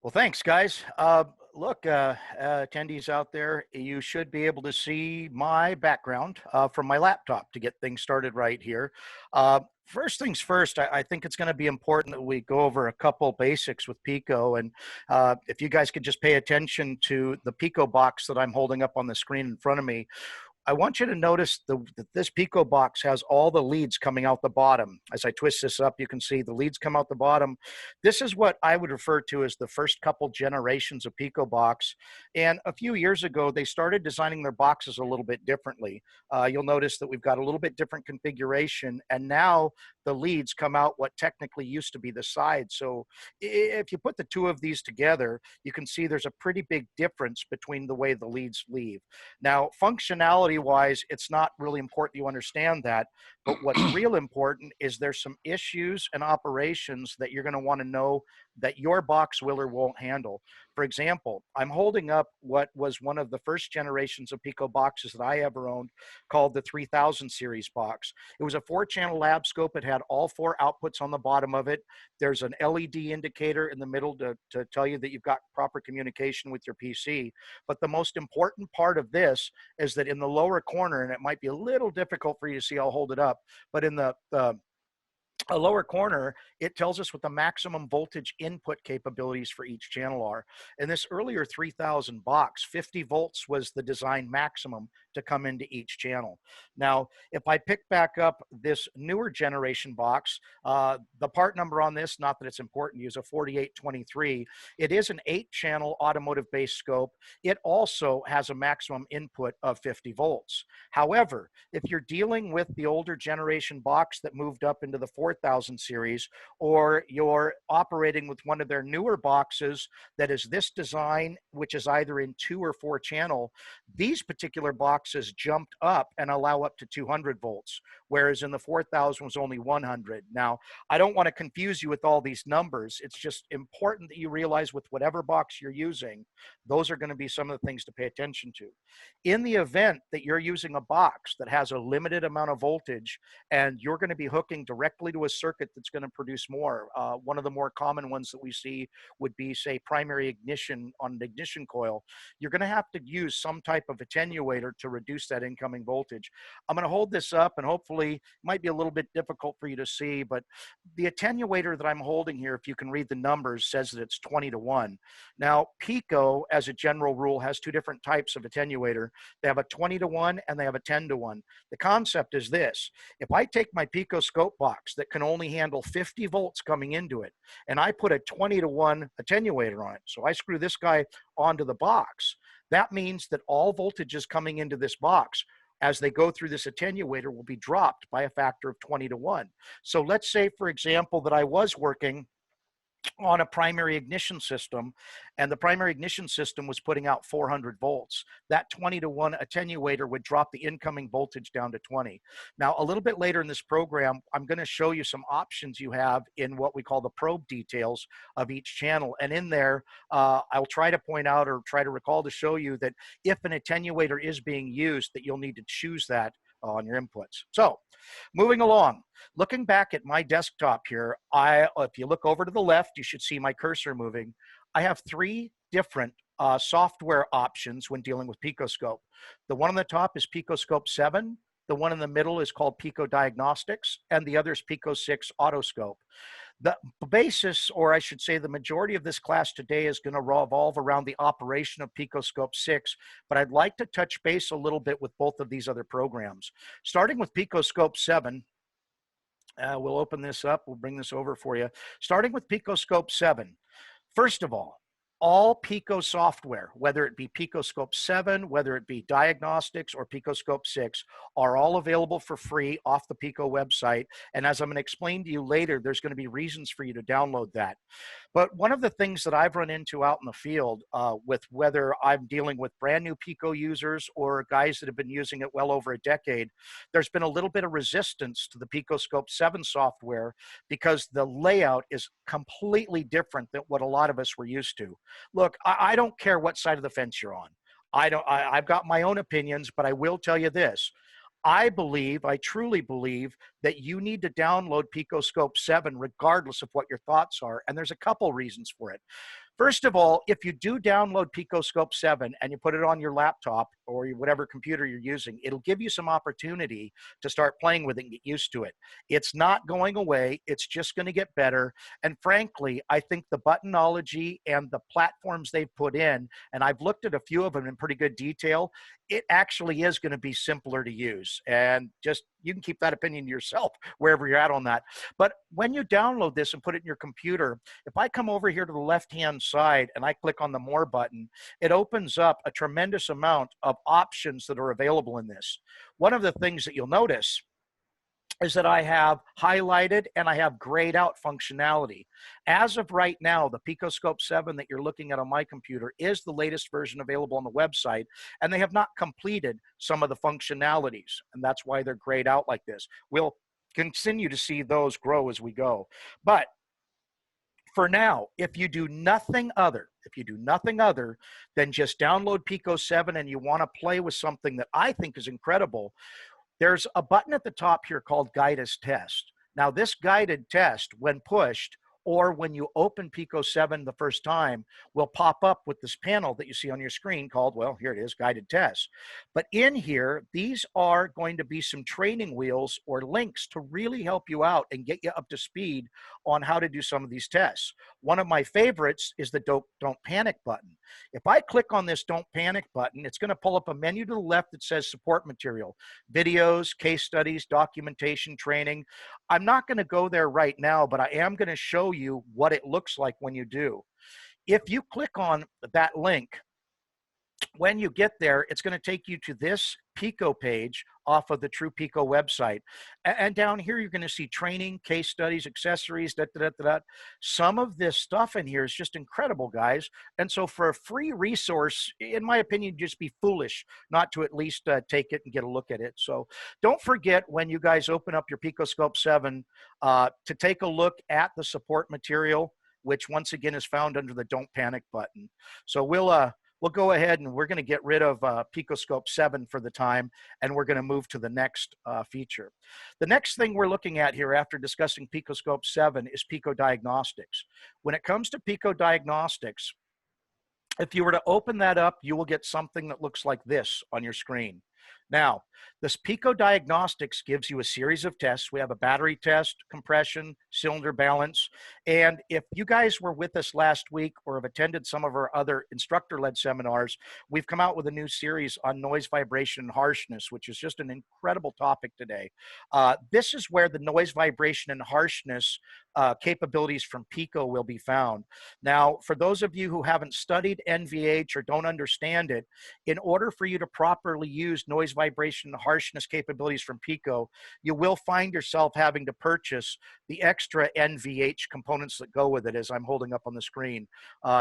Well, thanks, guys. Look, attendees out there, you should be able to see my background from my laptop to get things started right here. First things first, I think it's going to be important that we go over a couple basics with Pico. And if you guys could just pay attention to the Pico box that I'm holding up on the screen in front of me, I want you to notice that this Pico box has all the leads coming out the bottom. As I twist this up, you can see the leads come out the bottom. This is what I would refer to as the first couple generations of Pico box. And a few years ago, they started designing their boxes a little bit differently. You'll notice that we've got a little bit different configuration, and now the leads come out what technically used to be the side. So if you put the two of these together, you can see there's a pretty big difference between the way the leads leave. Now, functionality wise, it's not really important you understand that, but what's real important is there's some issues and operations that you're going to want to know that your box will or won't handle. For example, I'm holding up what was one of the first generations of Pico boxes that I ever owned, called the 3000 series box. It was a 4-channel lab scope. It had all 4 outputs on the bottom of it. There's an LED indicator in the middle to tell you that you've got proper communication with your PC. But the most important part of this is that in the lower corner, and it might be a little difficult for you to see, I'll hold it up, but in the a lower corner, it tells us what the maximum voltage input capabilities for each channel are. In this earlier 3000 box, 50 volts was the design maximum to come into each channel. Now, if I pick back up this newer generation box, the part number on this, not that it's important, use a 4823. It is an 8-channel automotive-based scope. It also has a maximum input of 50 volts. However, if you're dealing with the older generation box that moved up into the 4000 series, or you're operating with one of their newer boxes that is this design, which is either in 2 or 4 channel, these particular boxes jumped up and allow up to 200 volts, whereas in the 4000 was only 100. Now, I don't want to confuse you with all these numbers. It's just important that you realize with whatever box you're using, those are going to be some of the things to pay attention to. In the event that you're using a box that has a limited amount of voltage and you're going to be hooking directly to a circuit that's going to produce more, one of the more common ones that we see would be, say, primary ignition on an ignition coil. You're going to have to use some type of attenuator to reduce that incoming voltage. I'm going to hold this up, and hopefully it might be a little bit difficult for you to see, but the attenuator that I'm holding here, if you can read the numbers, says that it's 20 to 1. Now, Pico, as a general rule, has 2 different types of attenuator. They have a 20 to 1 and they have a 10 to 1. The concept is this: if I take my PicoScope box that can only handle 50 volts coming into it, and I put a 20 to 1 attenuator on it, so I screw this guy onto the box, that means that all voltages coming into this box as they go through this attenuator will be dropped by a factor of 20 to 1. So let's say, for example, that I was working on a primary ignition system, and the primary ignition system was putting out 400 volts. That 20 to 1 attenuator would drop the incoming voltage down to 20. Now, a little bit later in this program, I'm going to show you some options you have in what we call the probe details of each channel. And in there, I'll try to point out or try to recall to show you that if an attenuator is being used, that you'll need to choose that on your inputs. So moving along, looking back at my desktop here, if you look over to the left, you should see my cursor moving. I have 3 different software options when dealing with PicoScope. The one on the top is PicoScope 7. The one in the middle is called Pico Diagnostics, and the other is Pico 6 Autoscope. The basis, or I should say the majority of this class today, is going to revolve around the operation of PicoScope 6, but I'd like to touch base a little bit with both of these other programs. Starting with PicoScope 7, we'll open this up, we'll bring this over for you. Starting with PicoScope 7, first of all Pico software, whether it be PicoScope 7, whether it be Diagnostics or PicoScope 6, are all available for free off the Pico website. And as I'm going to explain to you later, there's going to be reasons for you to download that. But one of the things that I've run into out in the field with whether I'm dealing with brand new Pico users or guys that have been using it well over a decade, there's been a little bit of resistance to the PicoScope 7 software because the layout is completely different than what a lot of us were used to. Look, I don't care what side of the fence you're on. I've got my own opinions, but I will tell you this. I truly believe that you need to download PicoScope 7 regardless of what your thoughts are, and there's a couple reasons for it. First of all, if you do download PicoScope 7 and you put it on your laptop or whatever computer you're using, it'll give you some opportunity to start playing with it and get used to it. It's not going away. It's just going to get better. And frankly, I think the buttonology and the platforms they've put in, and I've looked at a few of them in pretty good detail, it actually is going to be simpler to use. And just, you can keep that opinion to yourself wherever you're at on that. But when you download this and put it in your computer, if I come over here to the left-hand side and I click on the More button, it opens up a tremendous amount of options that are available in this. One of the things that you'll notice is that I have highlighted and I have grayed out functionality. As of right now, the PicoScope 7 that you're looking at on my computer is the latest version available on the website, and they have not completed some of the functionalities, and that's why they're grayed out like this. We'll continue to see those grow as we go. But for now, if you do nothing other than just download Pico 7 and you want to play with something that I think is incredible, there's a button at the top here called Guide as Test. Now, this guided test, when pushed, or when you open Pico 7 the first time, will pop up with this panel that you see on your screen called, well, here it is, Guided Tests. But in here, these are going to be some training wheels or links to really help you out and get you up to speed on how to do some of these tests. One of my favorites is the Don't Panic button. If I click on this Don't Panic button, it's going to pull up a menu to the left that says Support Material, videos, case studies, documentation, training. I'm not going to go there right now, but I am going to show you what it looks like when you do. If you click on that link, when you get there, it's going to take you to this Pico page off of the True Pico website. And down here, you're going to see training, case studies, accessories, Some of this stuff in here is just incredible, guys. And so for a free resource, in my opinion, just be foolish not to at least take it and get a look at it. So don't forget, when you guys open up your PicoScope 7, to take a look at the support material, which once again is found under the Don't Panic button. So we'll go ahead and we're going to get rid of PicoScope 7 for the time, and we're going to move to the next feature. The next thing we're looking at here after discussing PicoScope 7 is Pico Diagnostics. When it comes to Pico Diagnostics, if you were to open that up, you will get something that looks like this on your screen. Now, this Pico Diagnostics gives you a series of tests. We have a battery test, compression, cylinder balance. And if you guys were with us last week or have attended some of our other instructor-led seminars, we've come out with a new series on noise, vibration, and harshness, which is just an incredible topic today. This is where the noise, vibration, and harshness capabilities from Pico will be found. Now, for those of you who haven't studied NVH or don't understand it, in order for you to properly use noise, vibration, and harshness capabilities from Pico, you will find yourself having to purchase the extra NVH components that go with it, as I'm holding up on the screen.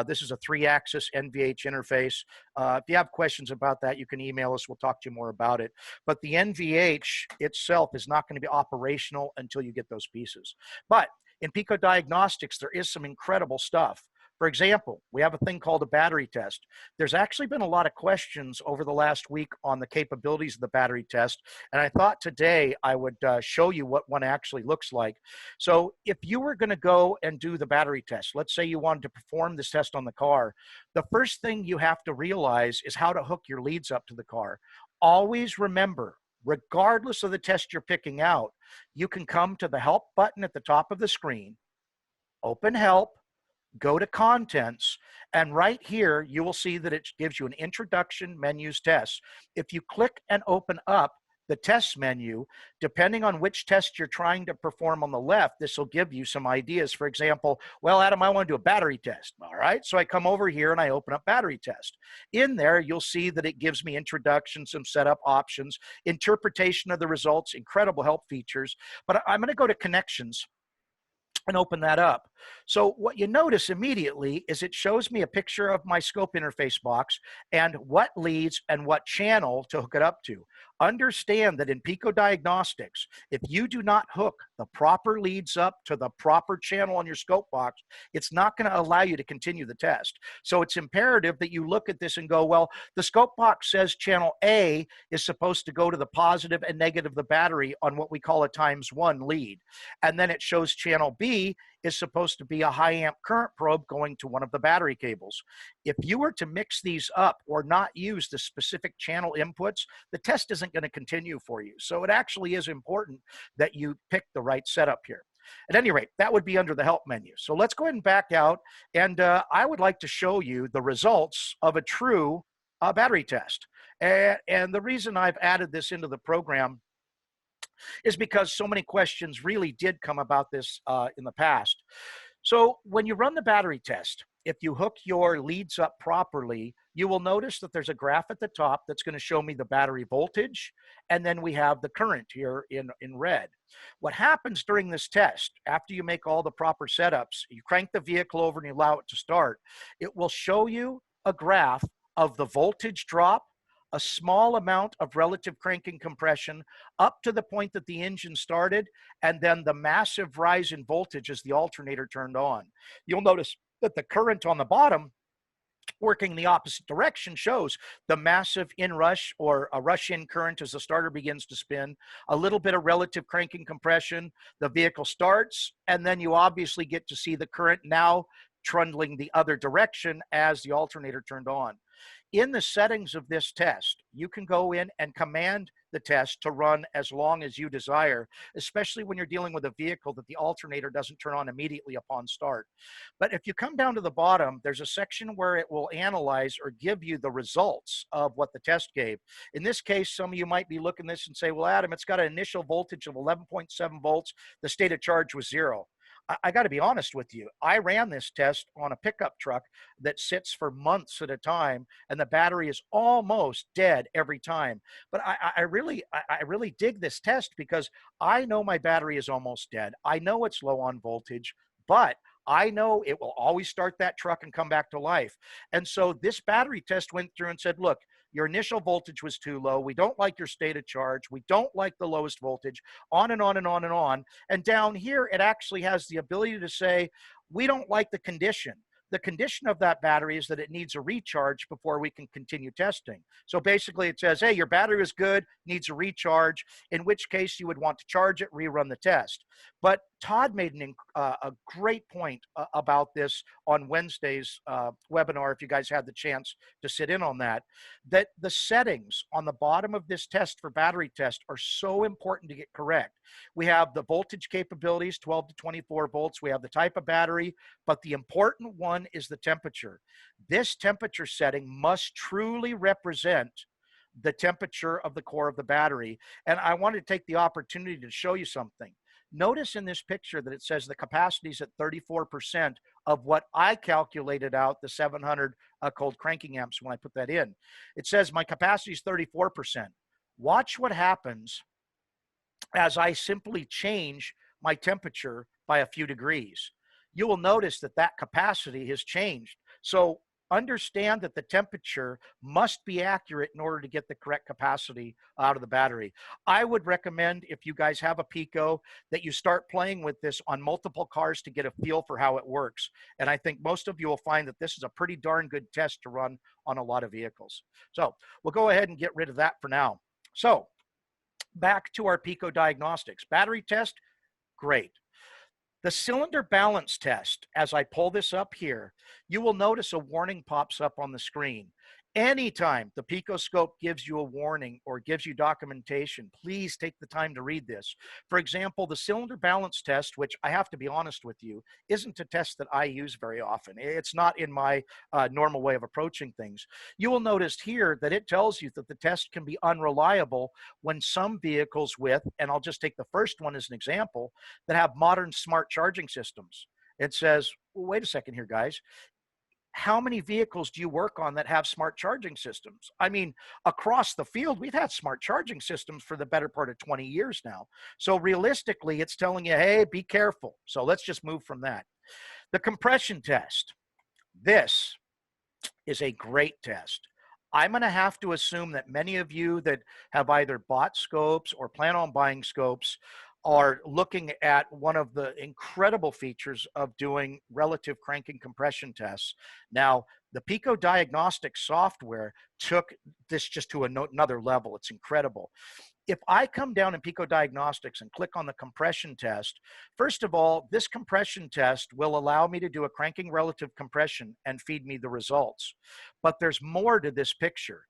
This is a 3-axis NVH interface. If you have questions about that, you can email us. We'll talk to you more about it. But the NVH itself is not going to be operational until you get those pieces. But in Pico Diagnostics, there is some incredible stuff. For example, we have a thing called a battery test. There's actually been a lot of questions over the last week on the capabilities of the battery test, and I thought today I would show you what one actually looks like. So if you were going to go and do the battery test, let's say you wanted to perform this test on the car, the first thing you have to realize is how to hook your leads up to the car. Always remember, regardless of the test you're picking out, you can come to the Help button at the top of the screen, open Help, go to Contents, and right here you will see that it gives you an Introduction, Menus, Tests. If you click and open up the test menu, depending on which test you're trying to perform on the left, this will give you some ideas. For example, well, Adam, I want to do a battery test. All right, so I come over here and I open up battery test. In there, you'll see that it gives me introduction, some setup options, interpretation of the results, incredible help features. But I'm going to go to Connections and open that up. So what you notice immediately is it shows me a picture of my scope interface box and what leads and what channel to hook it up to. Understand that in Pico Diagnostics, if you do not hook the proper leads up to the proper channel on your scope box, it's not going to allow you to continue the test. So it's imperative that you look at this and go, well, the scope box says channel A is supposed to go to the positive and negative of the battery on what we call a ×1 lead. And then it shows channel B is supposed to be a high amp current probe going to one of the battery cables. If you were to mix these up or not use the specific channel inputs, the test isn't going to continue for you. So it actually is important that you pick the right setup here. At any rate, that would be under the help menu. So let's go ahead and back out, and I would like to show you the results of a true battery test. And the reason I've added this into the program is because so many questions really did come about this in the past. So when you run the battery test, if you hook your leads up properly, you will notice that there's a graph at the top that's going to show me the battery voltage, and then we have the current here in red. What happens during this test, after you make all the proper setups, you crank the vehicle over and you allow it to start, it will show you a graph of the voltage drop, a small amount of relative cranking compression up to the point that the engine started, and then the massive rise in voltage as the alternator turned on. You'll notice that the current on the bottom, working the opposite direction, shows the massive inrush or a rush in current as the starter begins to spin, a little bit of relative cranking compression, the vehicle starts, and then you obviously get to see the current now trundling the other direction as the alternator turned on. In the settings of this test, you can go in and command the test to run as long as you desire, especially when you're dealing with a vehicle that the alternator doesn't turn on immediately upon start. But if you come down to the bottom, there's a section where it will analyze or give you the results of what the test gave. In this case, some of you might be looking at this and say, well, Adam, it's got an initial voltage of 11.7 volts. The state of charge was 0. I got to be honest with you. I ran this test on a pickup truck that sits for months at a time, and the battery is almost dead every time. But I really dig this test because I know my battery is almost dead. I know it's low on voltage, but I know it will always start that truck and come back to life. And so this battery test went through and said, look, your initial voltage was too low. We don't like your state of charge. We don't like the lowest voltage, on and on and on and on. And down here, it actually has the ability to say, we don't like the condition. The condition of that battery is that it needs a recharge before we can continue testing. So basically it says, hey, your battery is good, needs a recharge, in which case you would want to charge it, rerun the test. But Todd made a great point about this on Wednesday's webinar, if you guys had the chance to sit in on that, that the settings on the bottom of this test for battery test are so important to get correct. We have the voltage capabilities, 12 to 24 volts. We have the type of battery, but the important one is the temperature. This temperature setting must truly represent the temperature of the core of the battery. And I wanted to take the opportunity to show you something. Notice in this picture that it says the capacity is at 34% of what I calculated out, the 700 cold cranking amps when I put that in. It says my capacity is 34%. Watch what happens as I simply change my temperature by a few degrees. You will notice that that capacity has changed. So understand that the temperature must be accurate in order to get the correct capacity out of the battery. I would recommend, if you guys have a Pico, that you start playing with this on multiple cars to get a feel for how it works. And I think most of you will find that this is a pretty darn good test to run on a lot of vehicles. So we'll go ahead and get rid of that for now. So back to our Pico Diagnostics. Battery test, great. The cylinder balance test, as I pull this up here, you will notice a warning pops up on the screen. Anytime the PicoScope gives you a warning or gives you documentation, please take the time to read this. For example, the cylinder balance test, which I have to be honest with you, isn't a test that I use very often. It's not in my normal way of approaching things. You will notice here that it tells you that the test can be unreliable when some vehicles with, and I'll just take the first one as an example, that have modern smart charging systems. It says, well, wait a second here, guys. How many vehicles do you work on that have smart charging systems? I mean, across the field, we've had smart charging systems for the better part of 20 years now. So realistically, it's telling you, hey, be careful. So let's just move from that. The compression test. This is a great test. I'm going to have to assume that many of you that have either bought scopes or plan on buying scopes are looking at one of the incredible features of doing relative cranking compression tests. Now, the Pico Diagnostics software took this just to another level. It's incredible. If I come down in Pico Diagnostics and click on the compression test, first of all, this compression test will allow me to do a cranking relative compression and feed me the results. But there's more to this picture.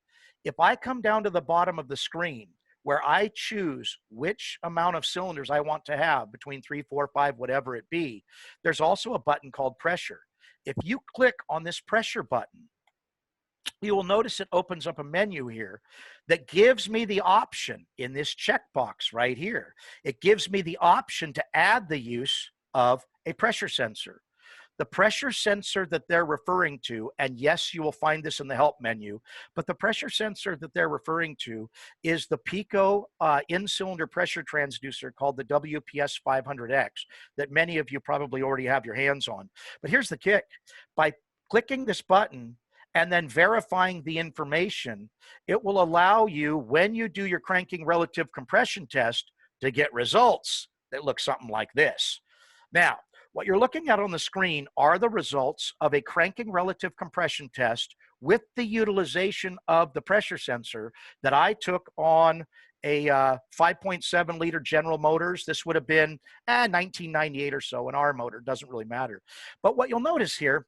If I come down to the bottom of the screen where I choose which amount of cylinders I want to have between 3, 4, 5, whatever it be, there's also a button called pressure. If you click on this pressure button, you will notice it opens up a menu here that gives me the option in this checkbox right here. It gives me the option to add the use of a pressure sensor. The pressure sensor that they're referring to, and yes, you will find this in the help menu, but the pressure sensor that they're referring to is the Pico in-cylinder pressure transducer called the WPS 500X that many of you probably already have your hands on. But here's the kick. By clicking this button and then verifying the information, it will allow you, when you do your cranking relative compression test, to get results that look something like this. Now, what you're looking at on the screen are the results of a cranking relative compression test with the utilization of the pressure sensor that I took on a 5.7 liter General Motors. This would have been 1998 or so, an R motor, doesn't really matter. But what you'll notice here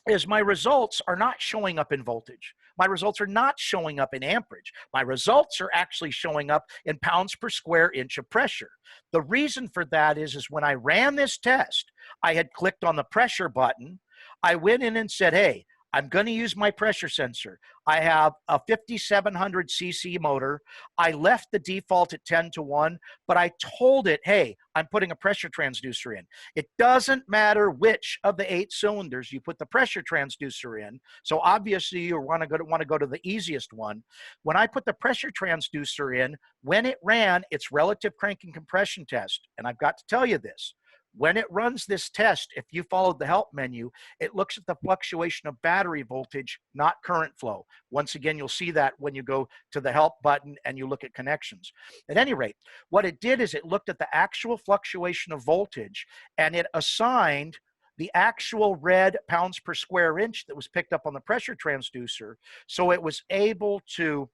is my results are not showing up in voltage. My results are not showing up in amperage. My results are actually showing up in pounds per square inch of pressure. The reason for that is when I ran this test, I had clicked on the pressure button. I went in and said, hey, I'm going to use my pressure sensor. I have a 5700 cc motor. I left the default at 10:1, but I told it, hey, I'm putting a pressure transducer in. It doesn't matter which of the 8 cylinders you put the pressure transducer in. So obviously you want to go to the easiest one. When I put the pressure transducer in, when it ran its relative cranking compression test, and I've got to tell you this, when it runs this test, if you followed the help menu, it looks at the fluctuation of battery voltage, not current flow. Once again, you'll see that when you go to the help button and you look at connections. At any rate, what it did is it looked at the actual fluctuation of voltage and it assigned the actual red pounds per square inch that was picked up on the pressure transducer. So it was able to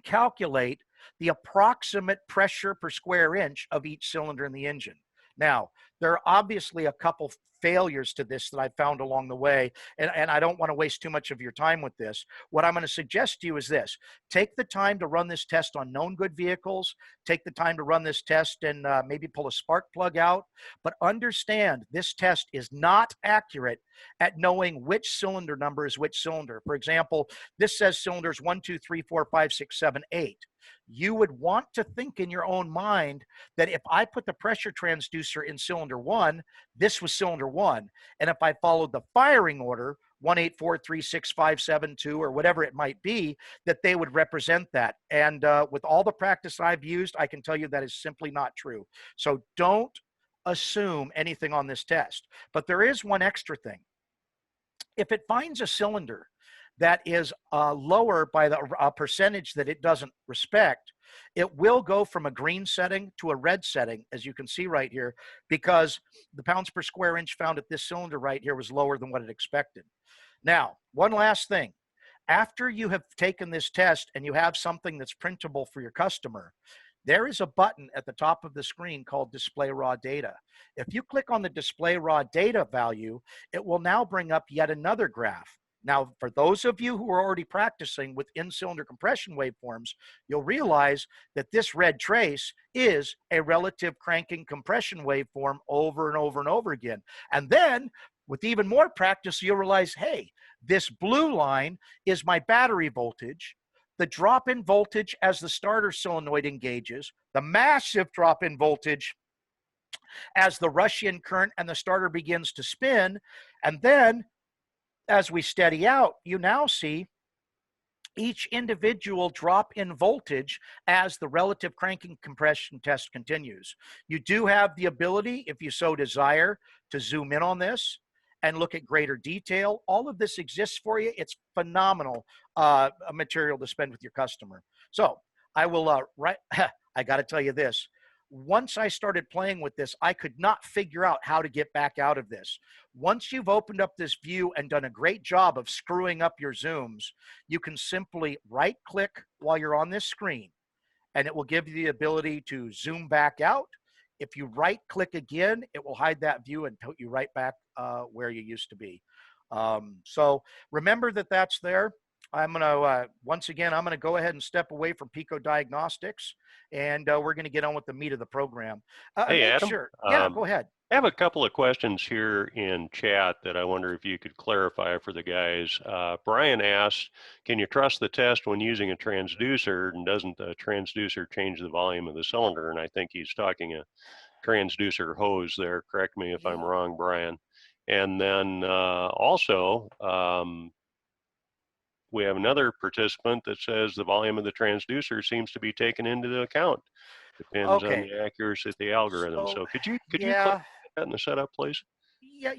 calculate the approximate pressure per square inch of each cylinder in the engine. Now, there are obviously a couple failures to this that I found along the way, and I don't want to waste too much of your time with this. What I'm going to suggest to you is this. Take the time to run this test on known good vehicles. Take the time to run this test and maybe pull a spark plug out. But understand, this test is not accurate at knowing which cylinder number is which cylinder. For example, this says cylinders 1, 2, 3, 4, 5, 6, 7, 8. You would want to think in your own mind that if I put the pressure transducer in cylinder 1, this was cylinder 1. And if I followed the firing order, 1, 8, 4, 3, 6, 5, 7, 2, or whatever it might be, that they would represent that. And with all the practice I've used, I can tell you that is simply not true. So don't assume anything on this test. But there is one extra thing. If it finds a cylinder that is lower by the percentage that it doesn't respect, it will go from a green setting to a red setting, as you can see right here, because the pounds per square inch found at this cylinder right here was lower than what it expected. Now, one last thing. After you have taken this test and you have something that's printable for your customer, there is a button at the top of the screen called Display Raw Data. If you click on the Display Raw Data value, it will now bring up yet another graph. Now, for those of you who are already practicing with in-cylinder compression waveforms, you'll realize that this red trace is a relative cranking compression waveform over and over and over again. And then, with even more practice, you'll realize, hey, this blue line is my battery voltage, the drop in voltage as the starter solenoid engages, the massive drop in voltage as the rush-in current and the starter begins to spin, and then as we steady out, you now see each individual drop in voltage as the relative cranking compression test continues. You do have the ability, if you so desire, to zoom in on this and look at greater detail. All of this exists for you. It's phenomenal material to spend with your customer. So I will, I got to tell you this. Once I started playing with this, I could not figure out how to get back out of this. Once you've opened up this view and done a great job of screwing up your zooms, you can simply right-click while you're on this screen and it will give you the ability to zoom back out. If you right click again, it will hide that view and put you right back where you used to be. So remember that that's there. I'm going to, once again, I'm going to go ahead and step away from Pico Diagnostics, and we're going to get on with the meat of the program. Hey, Make Adam. sure, yeah, go ahead. I have a couple of questions here in chat that I wonder if you could clarify for the guys. Brian asked, can you trust the test when using a transducer, and doesn't the transducer change the volume of the cylinder? And I think he's talking a transducer hose there. Correct me if I'm wrong, Brian. And then also, we have another participant that says the volume of the transducer seems to be taken into account. Depends on Okay, the accuracy of the algorithm. so So could you clarify yeah, that in the setup, please? yeah,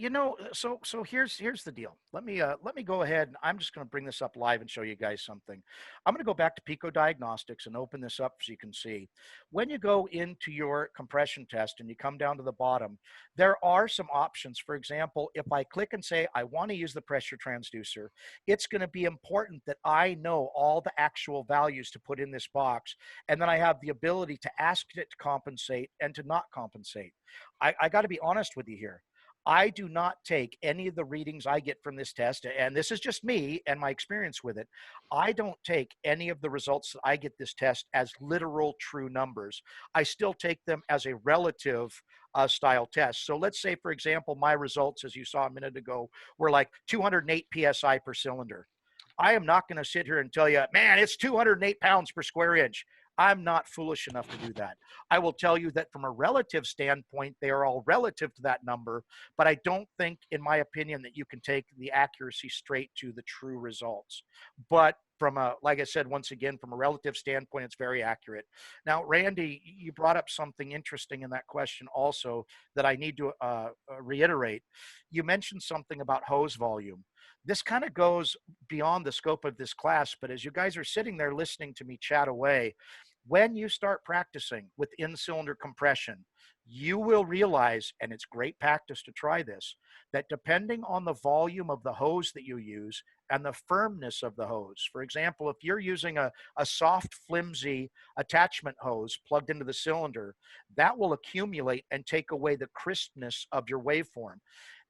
so here's the deal. Let me go ahead, and I'm just going to bring this up live and show you guys something. I'm going to go back to Pico Diagnostics and open this up so you can see. When you go into your compression test and you come down to the bottom, there are some options. For example, if I click and say I want to use the pressure transducer, it's going to be important that I know all the actual values to put in this box, and then I have the ability to ask it to compensate and to not compensate. I got to be honest with you here. I do not take any of the readings I get from this test, and this is just me and my experience with it. I don't take any of the results that I get this test as literal true numbers. I still take them as a relative style test. So let's say, for example, my results, as you saw a minute ago, were like 208 psi per cylinder. I am not going to sit here and tell you, man, it's 208 pounds per square inch. I'm not foolish enough to do that. I will tell you that from a relative standpoint, they are all relative to that number, but I don't think, in my opinion, that you can take the accuracy straight to the true results. But from a, like I said, once again, from a relative standpoint, it's very accurate. Now, Randy, you brought up something interesting in that question also that I need to reiterate. You mentioned something about hose volume. This kind of goes beyond the scope of this class, but as you guys are sitting there listening to me chat away, when you start practicing with in-cylinder compression, you will realize, and it's great practice to try this, that depending on the volume of the hose that you use and the firmness of the hose, for example, if you're using a soft, flimsy attachment hose plugged into the cylinder, that will accumulate and take away the crispness of your waveform.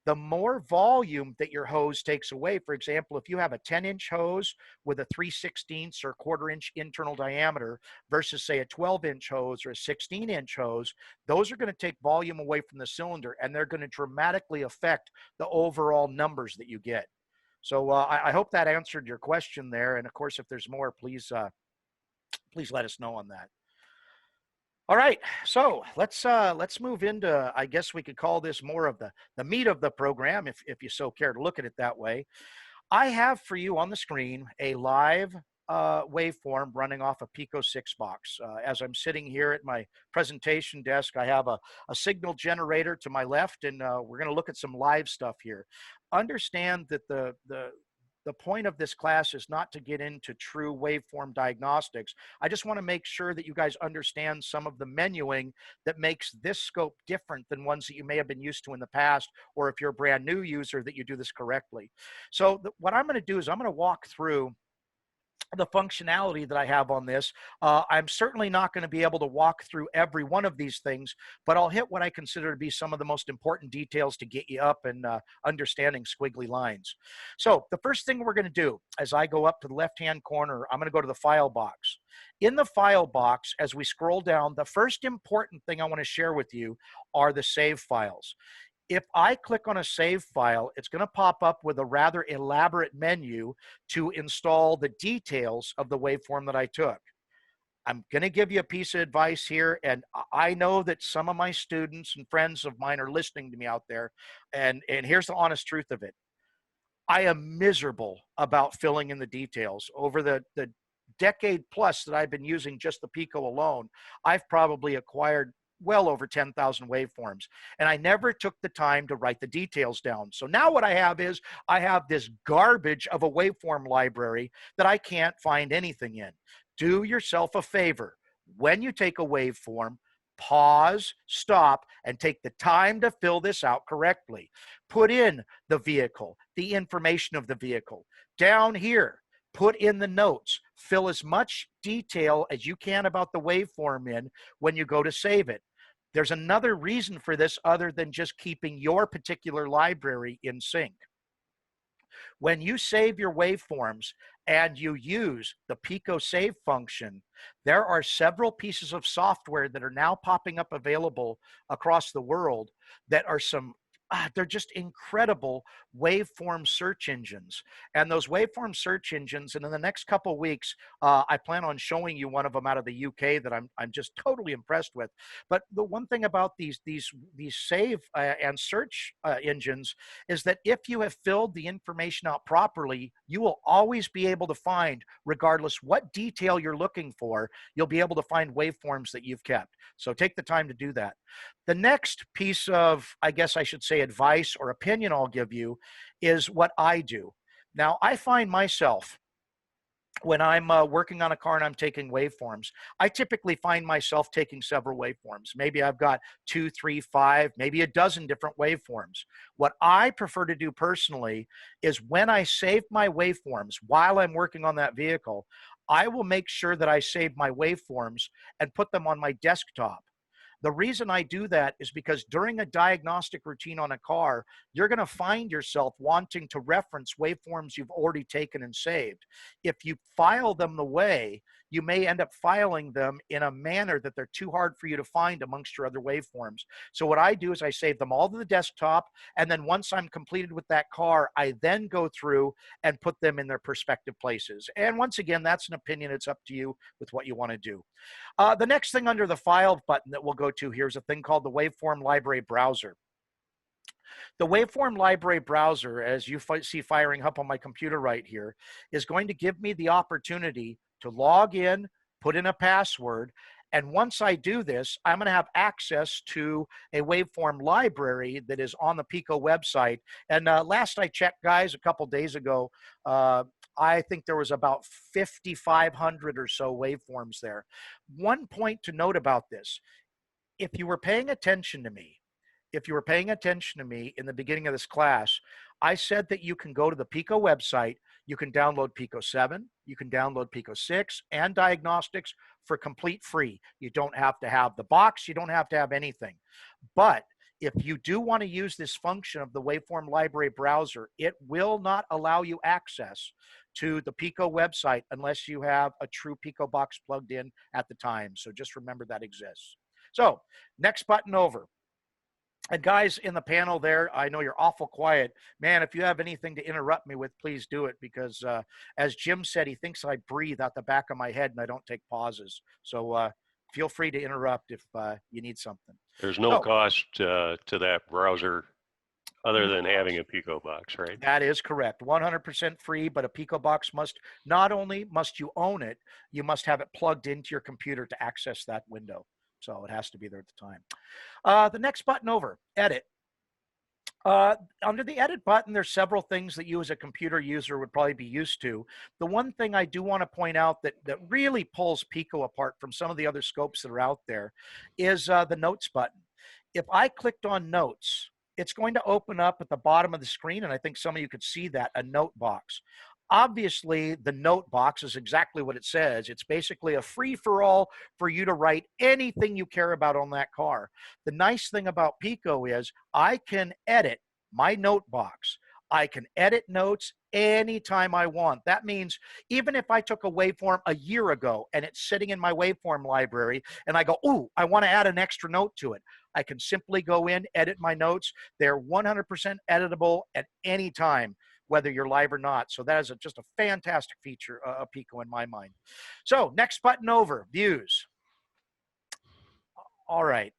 The more volume that your hose takes away, for example, if you have a 10-inch hose with a 3/16 or quarter-inch internal diameter versus, say, a 12-inch hose or a 16-inch hose, those are going to take volume away from the cylinder, and they're going to dramatically affect the overall numbers that you get. So I hope that answered your question there. And of course, if there's more, please let us know on that. All right, so let's move into, I guess we could call this more of the meat of the program, if you so care to look at it that way. I have for you on the screen a live waveform running off a Pico 6 box. As I'm sitting here at my presentation desk, I have a signal generator to my left, and we're going to look at some live stuff here. Understand that the point of this class is not to get into true waveform diagnostics. I just want to make sure that you guys understand some of the menuing that makes this scope different than ones that you may have been used to in the past, or if you're a brand new user, that you do this correctly. So what I'm going to do is I'm going to walk through the functionality that I have on this. I'm certainly not going to be able to walk through every one of these things, but I'll hit what I consider to be some of the most important details to get you up and understanding squiggly lines. So the first thing we're going to do, as I go up to the left-hand corner, I'm going to go to the file box. In the file box, as we scroll down, the first important thing I want to share with you are the save files. If I click on a save file, it's going to pop up with a rather elaborate menu to install the details of the waveform that I took. I'm going to give you a piece of advice here, and I know that some of my students and friends of mine are listening to me out there, and here's the honest truth of it. I am miserable about filling in the details. Over the decade plus that I've been using just the Pico alone, I've probably acquired well over 10,000 waveforms, and I never took the time to write the details down. So now what I have is I have this garbage of a waveform library that I can't find anything in. Do yourself a favor. When you take a waveform, pause, stop, and take the time to fill this out correctly. Put in the vehicle, the information of the vehicle. Down here, Put in the notes, fill as much detail as you can about the waveform in when you go to save it. There's another reason for this other than just keeping your particular library in sync. When you save your waveforms and you use the Pico save function, there are several pieces of software that are now popping up available across the world that are they're just incredible waveform search engines. And those waveform search engines, and in the next couple of weeks, I plan on showing you one of them out of the UK that I'm just totally impressed with. But the one thing about these save and search engines is that if you have filled the information out properly, you will always be able to find, regardless what detail you're looking for, you'll be able to find waveforms that you've kept. So take the time to do that. The next piece of, I guess I should say, advice or opinion I'll give you is what I do. Now, I find myself, when I'm working on a car and I'm taking waveforms, I typically find myself taking several waveforms. Maybe I've got 2, 3, 5, maybe a dozen different waveforms. What I prefer to do personally is when I save my waveforms while I'm working on that vehicle, I will make sure that I save my waveforms and put them on my desktop. The reason I do that is because during a diagnostic routine on a car, you're going to find yourself wanting to reference waveforms you've already taken and saved. If you file them the way, you may end up filing them in a manner that they're too hard for you to find amongst your other waveforms. So what I do is I save them all to the desktop, and then once I'm completed with that car, I then go through and put them in their respective places. And once again, that's an opinion. It's up to you with what you want to do. The next thing under the File button that we'll go to here is a thing called the Waveform Library Browser. The Waveform Library Browser, as you see firing up on my computer right here, is going to give me the opportunity to log in, put in a password, and once I do this, I'm going to have access to a waveform library that is on the Pico website. And last I checked, guys, a couple days ago, I think there was about 5,500 or so waveforms there. One point to note about this, if you were paying attention to me, in the beginning of this class, I said that you can go to the Pico website, you can download Pico 7, you can download Pico 6 and Diagnostics for complete free. You don't have to have the box, you don't have to have anything. But if you do want to use this function of the Waveform Library Browser, it will not allow you access to the Pico website unless you have a true Pico box plugged in at the time. So just remember that exists. So next button over. And guys in the panel there, I know you're awful quiet. Man, if you have anything to interrupt me with, please do it, because as Jim said, he thinks I breathe out the back of my head and I don't take pauses. So feel free to interrupt if you need something. There's no cost to that browser other than having a Pico box, right? That is correct. 100% free, but a Pico box not only must you own it, you must have it plugged into your computer to access that window. So it has to be there at the time. The next button over, edit. Under the edit button, there's several things that you as a computer user would probably be used to. The one thing I do want to point out that really pulls Pico apart from some of the other scopes that are out there is the notes button. If I clicked on notes, it's going to open up at the bottom of the screen, and I think some of you could see that, a note box. Obviously, the note box is exactly what it says. It's basically a free-for-all for you to write anything you care about on that car. The nice thing about Pico is I can edit my note box. I can edit notes anytime I want. That means even if I took a waveform a year ago and it's sitting in my waveform library and I go, ooh, I want to add an extra note to it, I can simply go in, edit my notes. They're 100% editable at any time, whether you're live or not. So that is just a fantastic feature of Pico in my mind. So next button over, views. All right.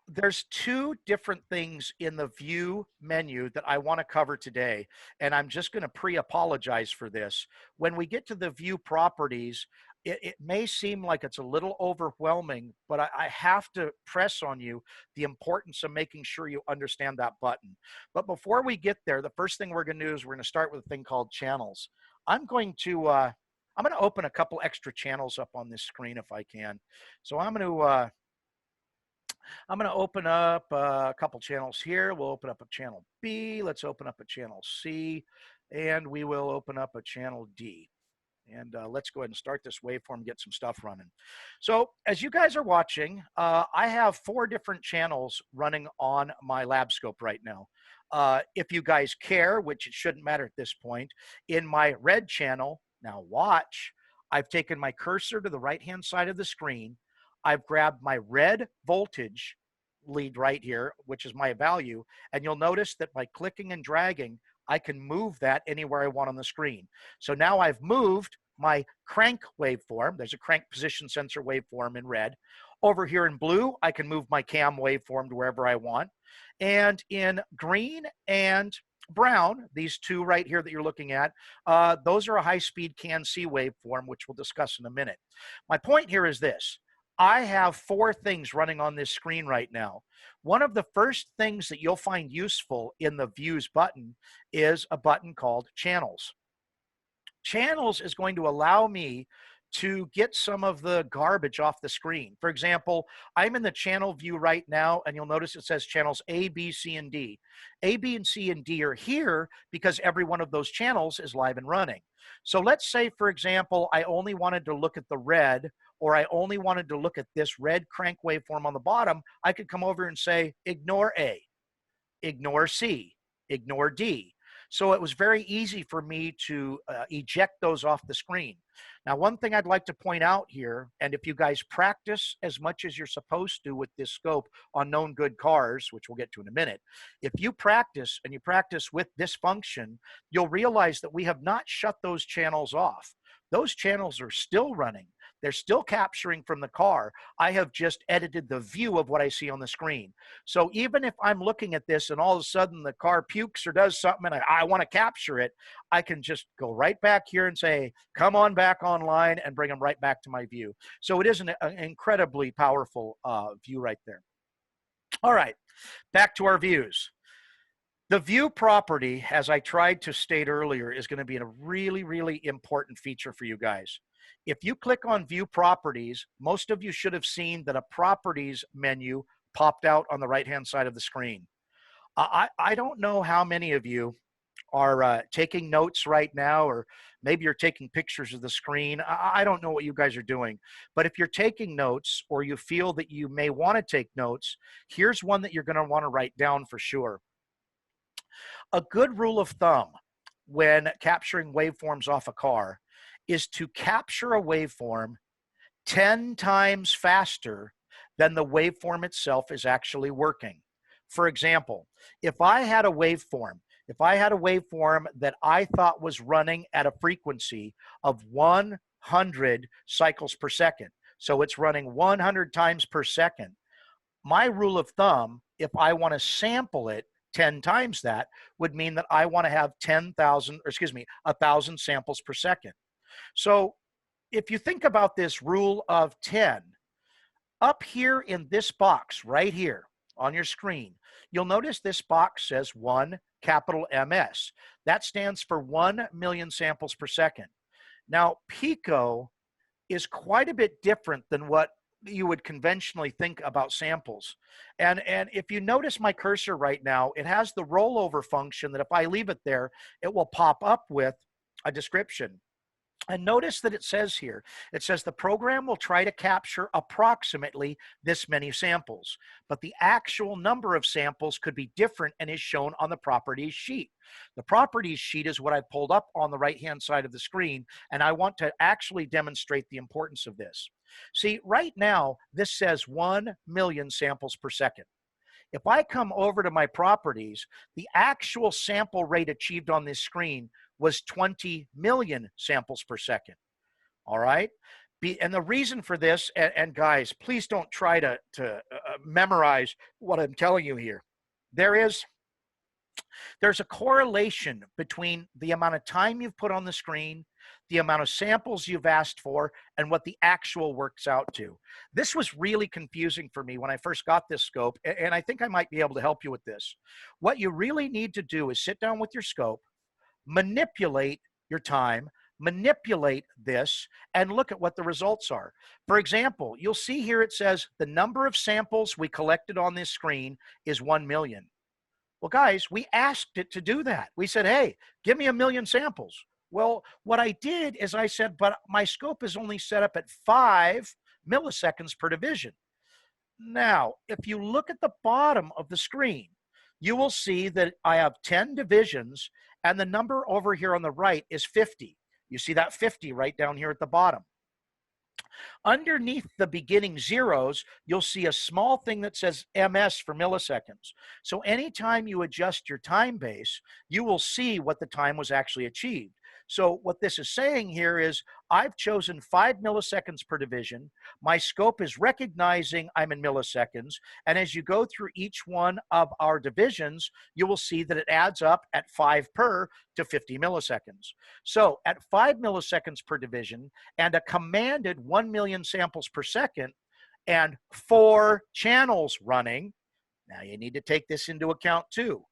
There's two different things in the view menu that I want to cover today, and I'm just going to pre-apologize for this. When we get to the view properties, it may seem like it's a little overwhelming, but I have to press on you the importance of making sure you understand that button. But before we get there, the first thing we're going to do is we're going to start with a thing called channels. I'm going to open a couple extra channels up on this screen if I can. So I'm going to open up a couple channels here. We'll open up a channel B. Let's open up a channel C, and we will open up a channel D. And let's go ahead and start this waveform, get some stuff running. So as you guys are watching, I have 4 different channels running on my lab scope right now. If you guys care, which it shouldn't matter at this point, in my red channel, now watch, I've taken my cursor to the right-hand side of the screen. I've grabbed my red voltage lead right here, which is my value, and you'll notice that by clicking and dragging, I can move that anywhere I want on the screen. So now I've moved my crank waveform. There's a crank position sensor waveform in red. Over here in blue, I can move my cam waveform to wherever I want. And in green and brown, these 2 right here that you're looking at, those are a high-speed CAN-C waveform, which we'll discuss in a minute. My point here is this. I have 4 things running on this screen right now. One of the first things that you'll find useful in the Views button is a button called Channels. Channels is going to allow me to get some of the garbage off the screen. For example, I'm in the channel view right now, and you'll notice it says channels A, B, C, and D. A, B, and C, and D are here because every one of those channels is live and running. So let's say, for example, I only wanted to look at the red, or I only wanted to look at this red crank waveform on the bottom. I could come over and say, ignore A, ignore C, ignore D. So it was very easy for me to eject those off the screen. Now, one thing I'd like to point out here, and if you guys practice as much as you're supposed to with this scope on known good cars, which we'll get to in a minute, if you practice and you practice with this function, you'll realize that we have not shut those channels off. Those channels are still running. They're still capturing from the car. I have just edited the view of what I see on the screen. So even if I'm looking at this and all of a sudden the car pukes or does something and I want to capture it, I can just go right back here and say, come on back online, and bring them right back to my view. So it is an incredibly powerful view right there. All right, back to our views. The view property, as I tried to state earlier, is going to be a really, really important feature for you guys. If you click on view properties, most of you should have seen that a properties menu popped out on the right-hand side of the screen. I don't know how many of you are taking notes right now, or maybe you're taking pictures of the screen. I don't know what you guys are doing, but if you're taking notes or you feel that you may want to take notes, here's one that you're going to want to write down for sure. A good rule of thumb when capturing waveforms off a car is to capture a waveform 10 times faster than the waveform itself is actually working. For example, if I had a waveform that I thought was running at a frequency of 100 cycles per second, so it's running 100 times per second, my rule of thumb, if I want to sample it 10 times that, would mean that I want to have 1,000 samples per second. So if you think about this rule of 10, up here in this box right here on your screen, you'll notice this box says 1 capital MS. That stands for 1 million samples per second. Now, Pico is quite a bit different than what you would conventionally think about samples. And if you notice my cursor right now, it has the rollover function that if I leave it there, it will pop up with a description. And notice that it says here, it says the program will try to capture approximately this many samples, but the actual number of samples could be different and is shown on the properties sheet. The properties sheet is what I pulled up on the right-hand side of the screen, and I want to actually demonstrate the importance of this. See, right now, this says 1 million samples per second. If I come over to my properties, the actual sample rate achieved on this screen was 20 million samples per second. All right. And the reason for this, and guys, please don't try to memorize what I'm telling you here. There's a correlation between the amount of time you've put on the screen, the amount of samples you've asked for, and what the actual works out to. This was really confusing for me when I first got this scope, and I think I might be able to help you with this. What you really need to do is sit down with your scope, manipulate your time, manipulate this, and look at what the results are. For example, you'll see here it says the number of samples we collected on this screen is 1 million. Well, guys, we asked it to do that. We said, hey, give me 1 million samples. Well, what I did is I said, but my scope is only set up at 5 milliseconds per division. Now, if you look at the bottom of the screen, you will see that I have 10 divisions and the number over here on the right is 50. You see that 50 right down here at the bottom. Underneath the beginning zeros, you'll see a small thing that says ms for milliseconds. So anytime you adjust your time base, you will see what the time was actually achieved. So what this is saying here is I've chosen 5 milliseconds per division. My scope is recognizing I'm in milliseconds. And as you go through each one of our divisions, you will see that it adds up at 5 per to 50 milliseconds. So at 5 milliseconds per division and a commanded 1 million samples per second and 4 channels running, now you need to take this into account too.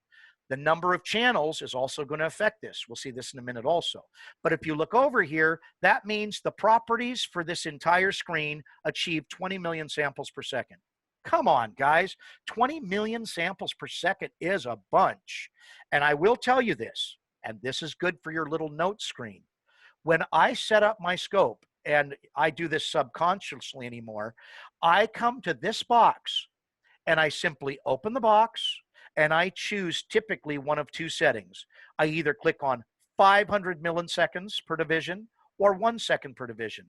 The number of channels is also going to affect this. We'll see this in a minute also. But if you look over here, that means the properties for this entire screen achieve 20 million samples per second. Come on, guys. 20 million samples per second is a bunch. And I will tell you this, and this is good for your little note screen. When I set up my scope, and I do this subconsciously anymore, I come to this box and I simply open the box and I choose typically one of 2 settings. I either click on 500 milliseconds per division or 1 second per division.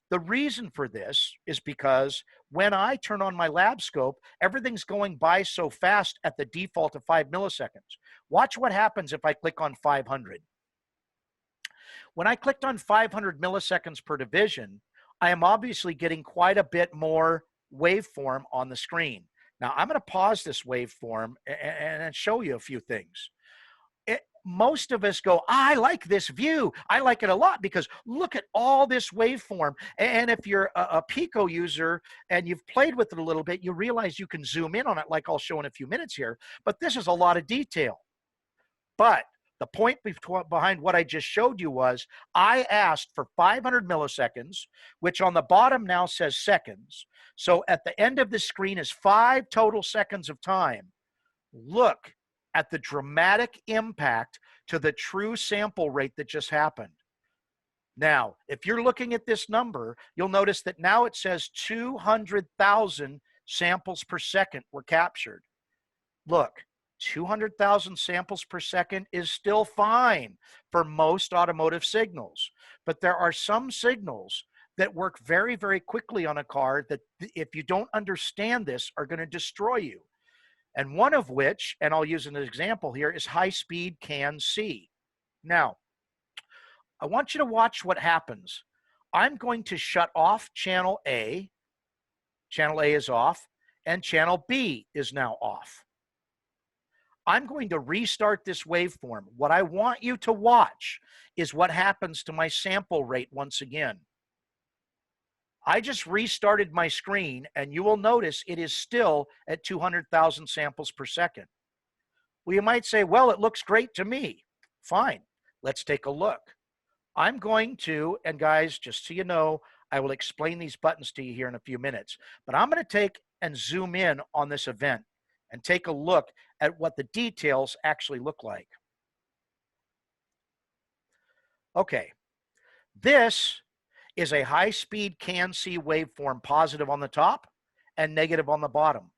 The reason for this is because when I turn on my lab scope, everything's going by so fast at the default of 5 milliseconds. Watch what happens if I click on 500. When I clicked on 500 milliseconds per division, I am obviously getting quite a bit more waveform on the screen. Now, I'm going to pause this waveform and show you a few things. Most of us go, I like this view. I like it a lot because look at all this waveform. And if you're a Pico user and you've played with it a little bit, you realize you can zoom in on it like I'll show in a few minutes here. But this is a lot of detail. But the point behind what I just showed you was I asked for 500 milliseconds, which on the bottom now says seconds. So at the end of the screen is 5 total seconds of time. Look at the dramatic impact to the true sample rate that just happened. Now, if you're looking at this number, you'll notice that now it says 200,000 samples per second were captured. Look, 200,000 samples per second is still fine for most automotive signals, but there are some signals that work very, very quickly on a car that if you don't understand this are going to destroy you. And one of which, and I'll use an example here, is high-speed CAN-C. Now, I want you to watch what happens. I'm going to shut off channel A. Channel A is off, and channel B is now off. I'm going to restart this waveform. What I want you to watch is what happens to my sample rate once again. I just restarted my screen, and you will notice it is still at 200,000 samples per second. Well, you might say, well, it looks great to me. Fine, let's take a look. I'm going to, and guys, just so you know, I will explain these buttons to you here in a few minutes, but I'm going to take and zoom in on this event and take a look at what the details actually look like. Okay, this is a high-speed CAN-C waveform, positive on the top and negative on the bottom.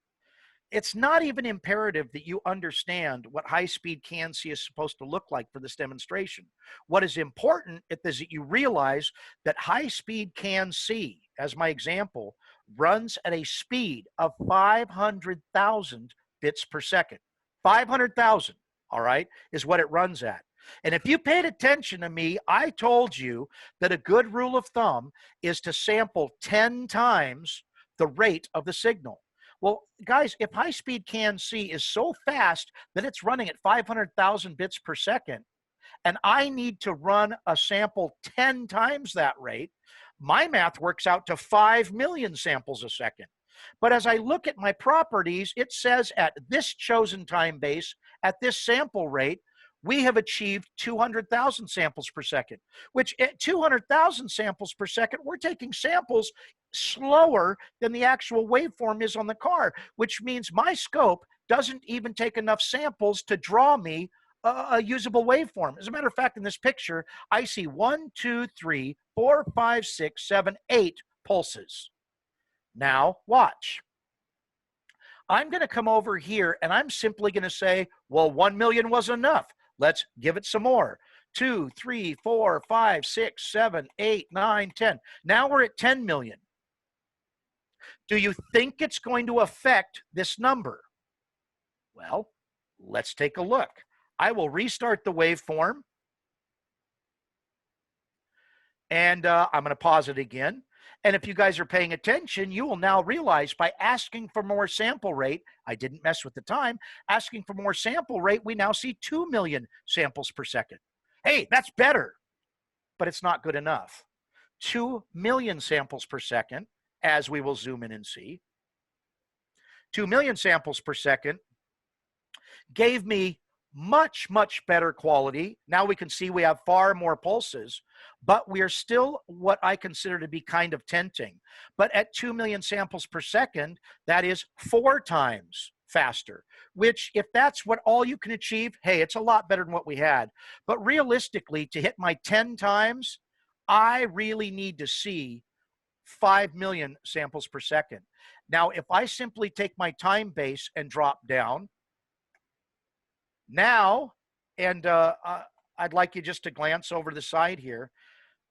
It's not even imperative that you understand what high-speed CAN-C is supposed to look like for this demonstration. What is important is that you realize that high-speed CAN-C, as my example, runs at a speed of 500,000 bits per second. 500,000, all right, is what it runs at. And if you paid attention to me, I told you that a good rule of thumb is to sample 10 times the rate of the signal. Well, guys, if high-speed CAN-C is so fast that it's running at 500,000 bits per second, and I need to run a sample 10 times that rate, my math works out to 5 million samples a second. But as I look at my properties, it says at this chosen time base, at this sample rate, we have achieved 200,000 samples per second, which at 200,000 samples per second, we're taking samples slower than the actual waveform is on the car, which means my scope doesn't even take enough samples to draw me a usable waveform. As a matter of fact, in this picture, I see 1, 2, 3, 4, 5, 6, 7, 8 pulses. Now, watch. I'm going to come over here and I'm simply going to say, well, 1 million was enough. Let's give it some more. 2, 3, 4, 5, 6, 7, 8, 9, 10. Now we're at 10 million. Do you think it's going to affect this number? Well, let's take a look. I will restart the waveform. And I'm going to pause it again. And if you guys are paying attention, you will now realize by asking for more sample rate, I didn't mess with the time, asking for more sample rate, we now see 2 million samples per second. Hey, that's better, but it's not good enough. 2 million samples per second, as we will zoom in and see. 2 million samples per second gave me much, much better quality. Now we can see we have far more pulses, but we are still what I consider to be kind of tenting. But at 2 million samples per second, that is 4 times faster, which if that's what all you can achieve, hey, it's a lot better than what we had. But realistically, to hit my 10 times, I really need to see 5 million samples per second. Now, if I simply take my time base and drop down, now, and I'd like you just to glance over the side here,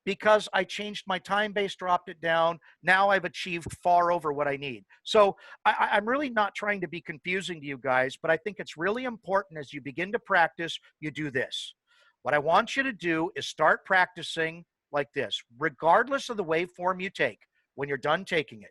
because I changed my time base, dropped it down. Now I've achieved far over what I need. So I'm really not trying to be confusing to you guys, but I think it's really important as you begin to practice, you do this. What I want you to do is start practicing like this, regardless of the waveform you take. When you're done taking it,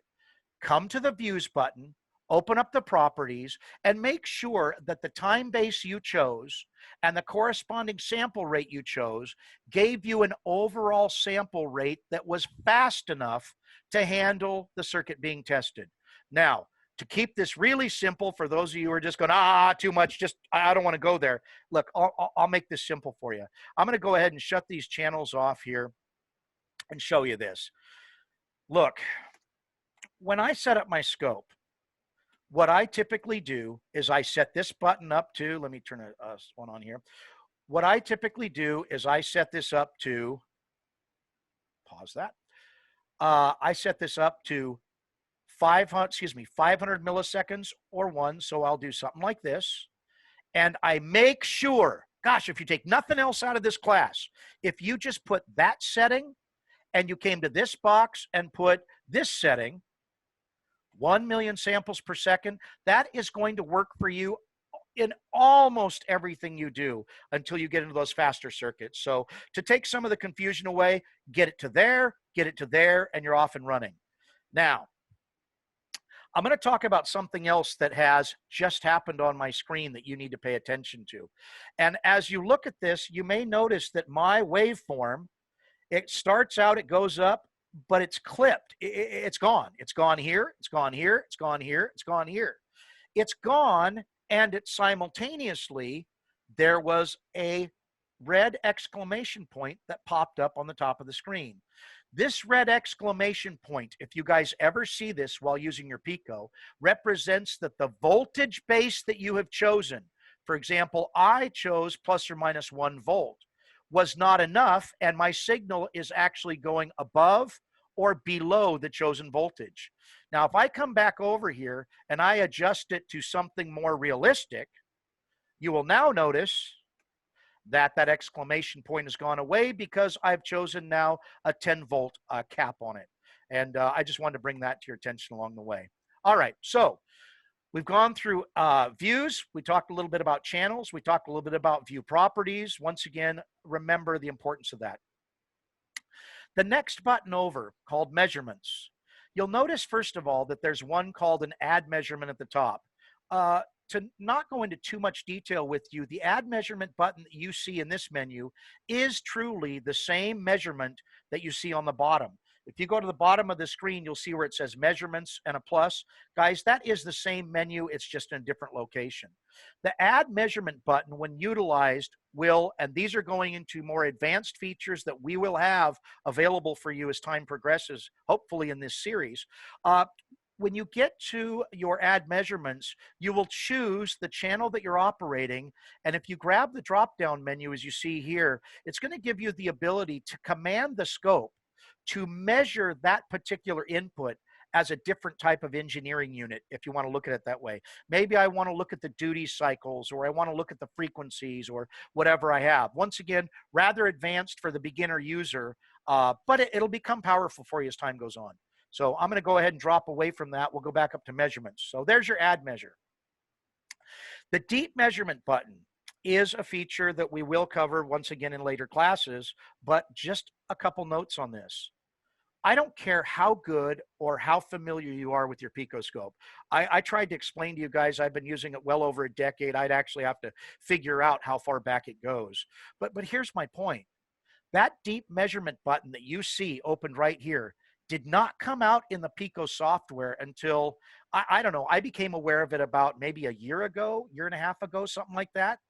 come to the Views button, open up the properties, and make sure that the time base you chose and the corresponding sample rate you chose gave you an overall sample rate that was fast enough to handle the circuit being tested. Now, to keep this really simple for those of you who are just going, too much, just, I don't want to go there. Look, I'll make this simple for you. I'm going to go ahead and shut these channels off here and show you this. Look, when I set up my scope, what I typically do is I set this button up to, let me turn one on here. What I typically do is I set this up to, pause that. I set this up to 500 milliseconds or 1. So I'll do something like this. And I make sure, gosh, if you take nothing else out of this class, if you just put that setting and you came to this box and put this setting, 1 million samples per second, that is going to work for you in almost everything you do until you get into those faster circuits. So to take some of the confusion away, get it to there, and you're off and running. Now, I'm going to talk about something else that has just happened on my screen that you need to pay attention to. And as you look at this, you may notice that my waveform, it starts out, it goes up, but it's clipped. It's gone. It's gone here. It's gone here. It's gone here. It's gone here. It's gone, and it simultaneously, there was a red exclamation point that popped up on the top of the screen. This red exclamation point, if you guys ever see this while using your Pico, represents that the voltage base that you have chosen, for example, I chose plus or minus 1 volt, was not enough, and my signal is actually going above or below the chosen voltage. Now, if I come back over here and I adjust it to something more realistic, you will now notice that that exclamation point has gone away because I've chosen now a 10 volt cap on it. And I just wanted to bring that to your attention along the way. All right, so we've gone through views. We talked a little bit about channels. We talked a little bit about view properties. Once again, remember the importance of that. The next button over, called measurements. You'll notice, first of all, that there's one called an add measurement at the top. To not go into too much detail with you, the add measurement button that you see in this menu is truly the same measurement that you see on the bottom. If you go to the bottom of the screen, you'll see where it says measurements and a plus. Guys, that is the same menu. It's just in a different location. The add measurement button, when utilized, will, and these are going into more advanced features that we will have available for you as time progresses, hopefully in this series. when you get to your add measurements, you will choose the channel that you're operating. And if you grab the drop down menu, as you see here, it's going to give you the ability to command the scope to measure that particular input as a different type of engineering unit, if you want to look at it that way. Maybe I want to look at the duty cycles, or I want to look at the frequencies, or whatever I have. Once again, rather advanced for the beginner user, but it'll become powerful for you as time goes on. So I'm going to go ahead and drop away from that. We'll go back up to measurements. So there's your add measure. The deep measurement button is a feature that we will cover once again in later classes, but just a couple notes on this. I don't care how good or how familiar you are with your PicoScope. I tried to explain to you guys, I've been using it well over a decade. I'd actually have to figure out how far back it goes. But here's my point. That deep measurement button that you see opened right here did not come out in the Pico software until, I don't know, I became aware of it about maybe a year ago, year and a half ago, something like that.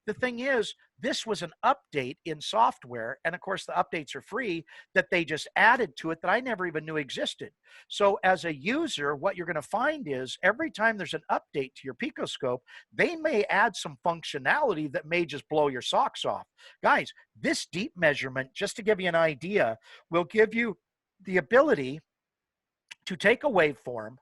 The thing is, this was an update in software, and of course the updates are free, that they just added to it that I never even knew existed. So as a user, what you're going to find is every time there's an update to your PicoScope, they may add some functionality that may just blow your socks off. Guys, this deep measurement, just to give you an idea, will give you the ability to take a waveform,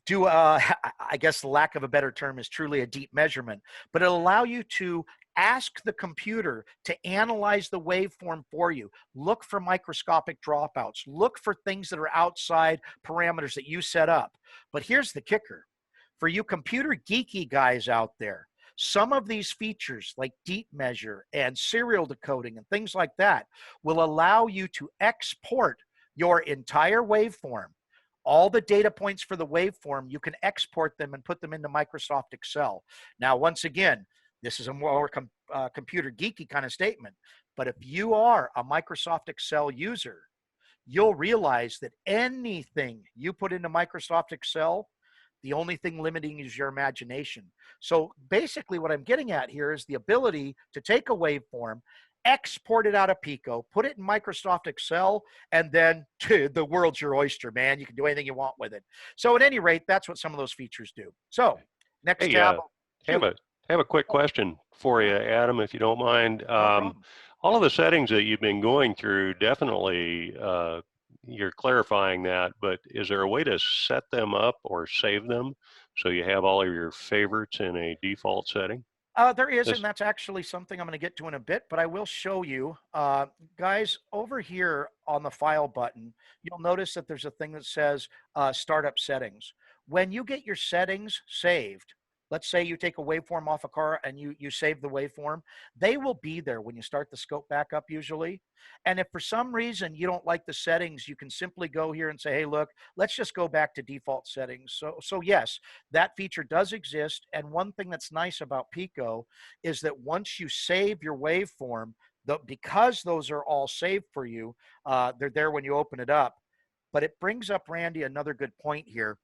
do I guess the lack of a better term is truly a deep measurement, but it'll allow you to ask the computer to analyze the waveform for you. Look for microscopic dropouts. Look for things that are outside parameters that you set up. But here's the kicker. For you computer geeky guys out there, some of these features like deep measure and serial decoding and things like that will allow you to export your entire waveform. All the data points for the waveform, you can export them and put them into Microsoft Excel. Now, once again, this is a more computer geeky kind of statement, but if you are a Microsoft Excel user, you'll realize that anything you put into Microsoft Excel, the only thing limiting is your imagination. So basically what I'm getting at here is the ability to take a waveform, export it out of Pico, put it in Microsoft Excel, and then the world's your oyster, man. You can do anything you want with it. So at any rate, that's what some of those features do. So next Hey, tab. have a quick Oh, question for you, Adam, if you don't mind. no problem. All of the settings that you've been going through, definitely you're clarifying that, but is there a way to set them up or save them so you have all of your favorites in a default setting? There is, and This, that's actually something I'm going to get to in a bit, but I will show you. Guys, over here on the File button, you'll notice that there's a thing that says Startup Settings. When you get your settings saved, let's say you take a waveform off a car and you save the waveform, they will be there when you start the scope back up usually. And if for some reason you don't like the settings, you can simply go here and say, hey, look, let's just go back to default settings. So yes, that feature does exist. And one thing that's nice about Pico is that once you save your waveform, because those are all saved for you, they're there when you open it up. But it brings up, Randy, another good point here.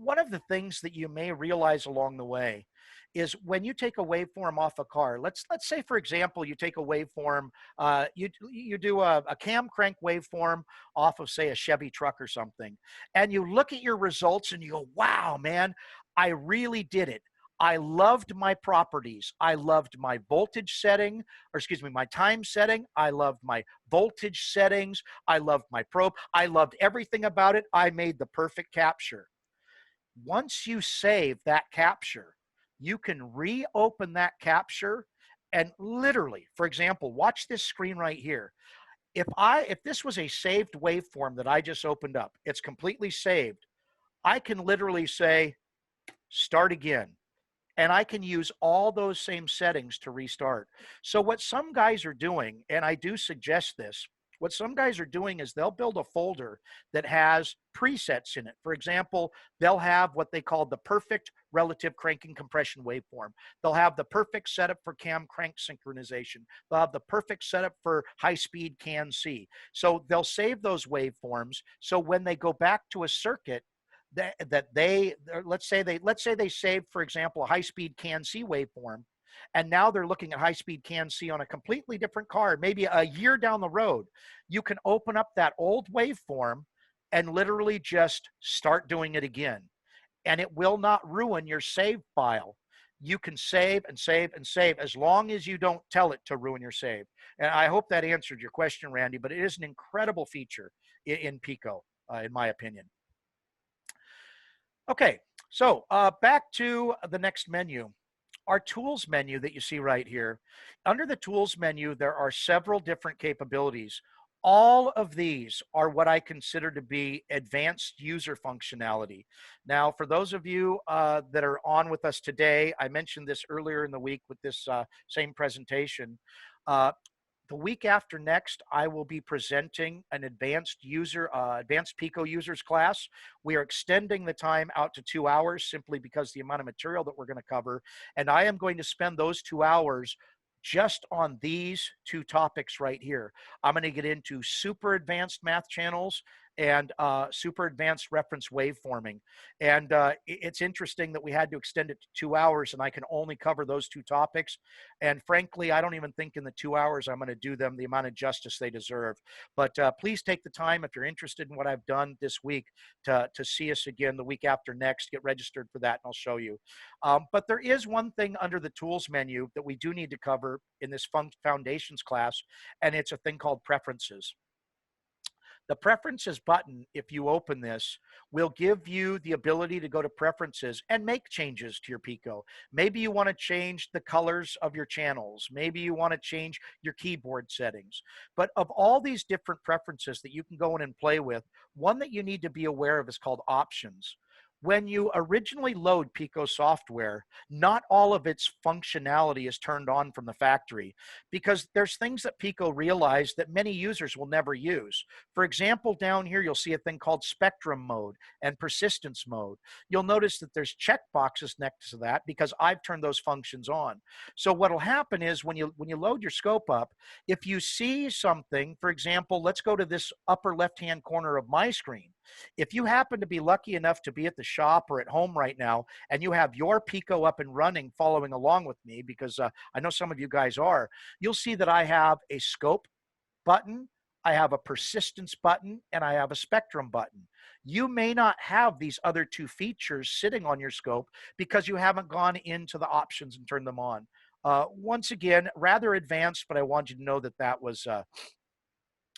One of the things that you may realize along the way is when you take a waveform off a car, let's say, for example, you take a waveform, you do a cam crank waveform off of, say, a Chevy truck or something, and you look at your results and you go, wow, man, I really did it. I loved my properties. I loved my voltage setting, or excuse me, my time setting. I loved my voltage settings. I loved my probe. I loved everything about it. I made the perfect capture. Once you save that capture, you can reopen that capture and literally, for example, watch this screen right here. If this was a saved waveform that I just opened up, it's completely saved. I can literally say, start again. And I can use all those same settings to restart. So what some guys are doing, and I do suggest this, what some guys are doing is they'll build a folder that has presets in it. For example, they'll have what they call the perfect relative cranking compression waveform. They'll have the perfect setup for cam crank synchronization. They'll have the perfect setup for high-speed CAN-C. So they'll save those waveforms. So when they go back to a circuit, let's say they saved, for example, a high-speed CAN-C waveform, and now they're looking at high-speed CAN-C on a completely different car, maybe a year down the road. You can open up that old waveform, and literally just start doing it again. And it will not ruin your save file. You can save and save and save as long as you don't tell it to ruin your save. And I hope that answered your question, Randy, but it is an incredible feature in Pico, in my opinion. Okay, so back to the next menu. Our tools menu that you see right here. Under the tools menu, there are several different capabilities. All of these are what I consider to be advanced user functionality. Now, for those of you that are on with us today, I mentioned this earlier in the week with this same presentation. The week after next, I will be presenting an advanced Pico users class. We are extending the time out to 2 hours simply because the amount of material that we're going to cover. And I am going to spend those 2 hours just on these two topics right here. I'm going to get into super advanced math channels and super advanced reference waveforming. And it's interesting that we had to extend it to 2 hours and I can only cover those two topics. And frankly, I don't even think in the 2 hours I'm going to do them the amount of justice they deserve. But please take the time, if you're interested in what I've done this week, to see us again the week after next. Get registered for that and I'll show you. But there is one thing under the tools menu that we do need to cover in this foundations class, and it's a thing called preferences. The preferences button, if you open this, will give you the ability to go to preferences and make changes to your Pico. Maybe you want to change the colors of your channels. Maybe you want to change your keyboard settings. But of all these different preferences that you can go in and play with, one that you need to be aware of is called options. When you originally load Pico software, not all of its functionality is turned on from the factory because there's things that Pico realized that many users will never use. For example, down here, you'll see a thing called spectrum mode and persistence mode. You'll notice that there's checkboxes next to that because I've turned those functions on. So what'll happen is when you load your scope up, if you see something, for example, let's go to this upper left-hand corner of my screen. If you happen to be lucky enough to be at the shop or at home right now, and you have your Pico up and running, following along with me, because I know some of you guys are, you'll see that I have a scope button, I have a persistence button, and I have a spectrum button. You may not have these other two features sitting on your scope because you haven't gone into the options and turned them on. Once again, rather advanced, but I want you to know that that was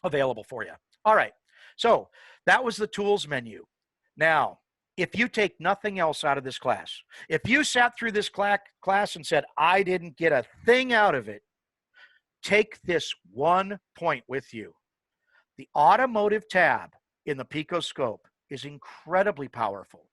available for you. All right. So that was the tools menu. Now, if you take nothing else out of this class, if you sat through this class and said, I didn't get a thing out of it, take this one point with you. The automotive tab in the PicoScope is incredibly powerful.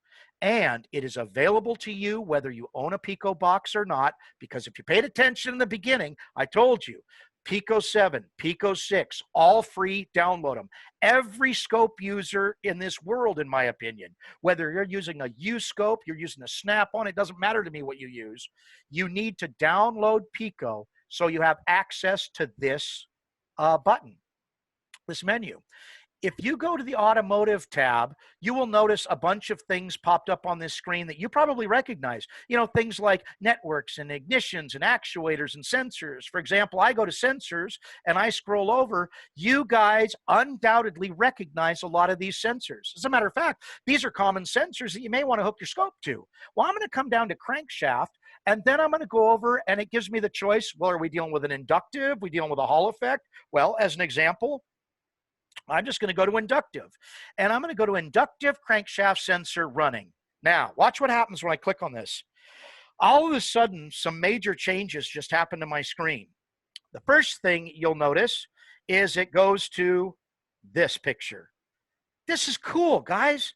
And it is available to you whether you own a Pico box or not, because if you paid attention in the beginning, I told you, Pico 7, Pico 6, all free, download them. Every scope user in this world, in my opinion, whether you're using a U-scope, you're using a Snap-on, it doesn't matter to me what you use, you need to download Pico so you have access to this button, this menu. If you go to the automotive tab, you will notice a bunch of things popped up on this screen that you probably recognize. You know, things like networks and ignitions and actuators and sensors. For example, I go to sensors and I scroll over. You guys undoubtedly recognize a lot of these sensors. As a matter of fact, these are common sensors that you may want to hook your scope to. Well, I'm going to come down to crankshaft, and then I'm going to go over and it gives me the choice. Well, are we dealing with an inductive? Are we dealing with a Hall effect? Well, as an example, I'm just going to go to inductive, and I'm going to go to inductive crankshaft sensor running. Now, watch what happens when I click on this. All of a sudden, some major changes just happen to my screen. The first thing you'll notice is it goes to this picture. This is cool, guys.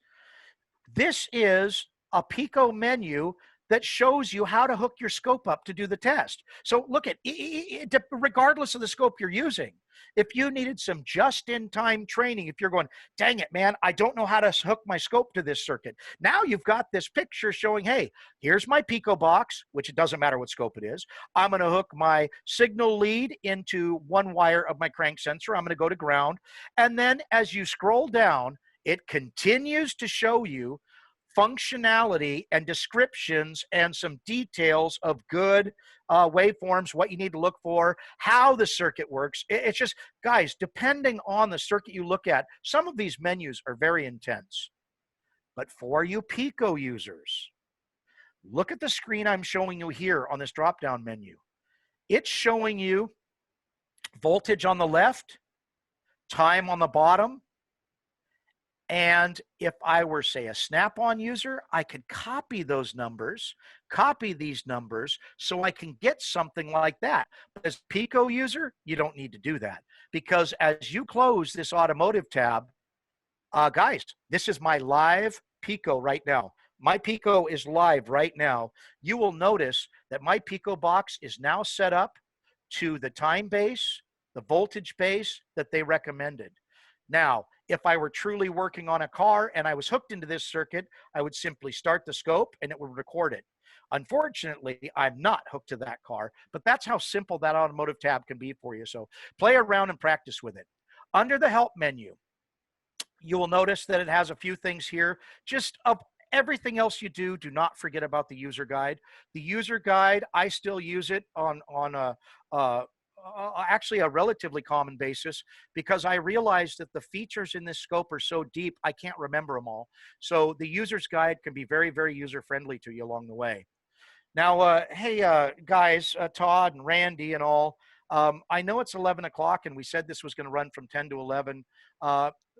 This is a Pico menu that shows you how to hook your scope up to do the test. So look at it, regardless of the scope you're using. If you needed some just-in-time training, if you're going, dang it, man, I don't know how to hook my scope to this circuit. Now you've got this picture showing, hey, here's my Pico box, which it doesn't matter what scope it is. I'm going to hook my signal lead into one wire of my crank sensor. I'm going to go to ground. And then as you scroll down, it continues to show you functionality and descriptions and some details of good waveforms, what you need to look for, how the circuit works. It's just, guys, depending on the circuit you look at, some of these menus are very intense. But for you Pico users, look at the screen I'm showing you here on this drop-down menu. It's showing you voltage on the left, time on the bottom, and if I were, say, a Snap-on user, I could copy those numbers, copy these numbers, so I can get something like that. But as a Pico user, you don't need to do that, because as you close this Automotive tab, guys, this is my live Pico right now. My Pico is live right now. You will notice that my Pico box is now set up to the time base, the voltage base that they recommended. Now, if I were truly working on a car and I was hooked into this circuit, I would simply start the scope and it would record it. Unfortunately, I'm not hooked to that car, but that's how simple that Automotive tab can be for you. So play around and practice with it. Under the Help menu, you will notice that it has a few things here. Just of everything else you do, do not forget about the user guide. The user guide, I still use it on actually a relatively common basis, because I realized that the features in this scope are so deep, I can't remember them all. So the user's guide can be very, very user-friendly to you along the way. Now, hey, guys, Todd and Randy and all, I know it's 11 o'clock and we said this was going to run from 10 to 11.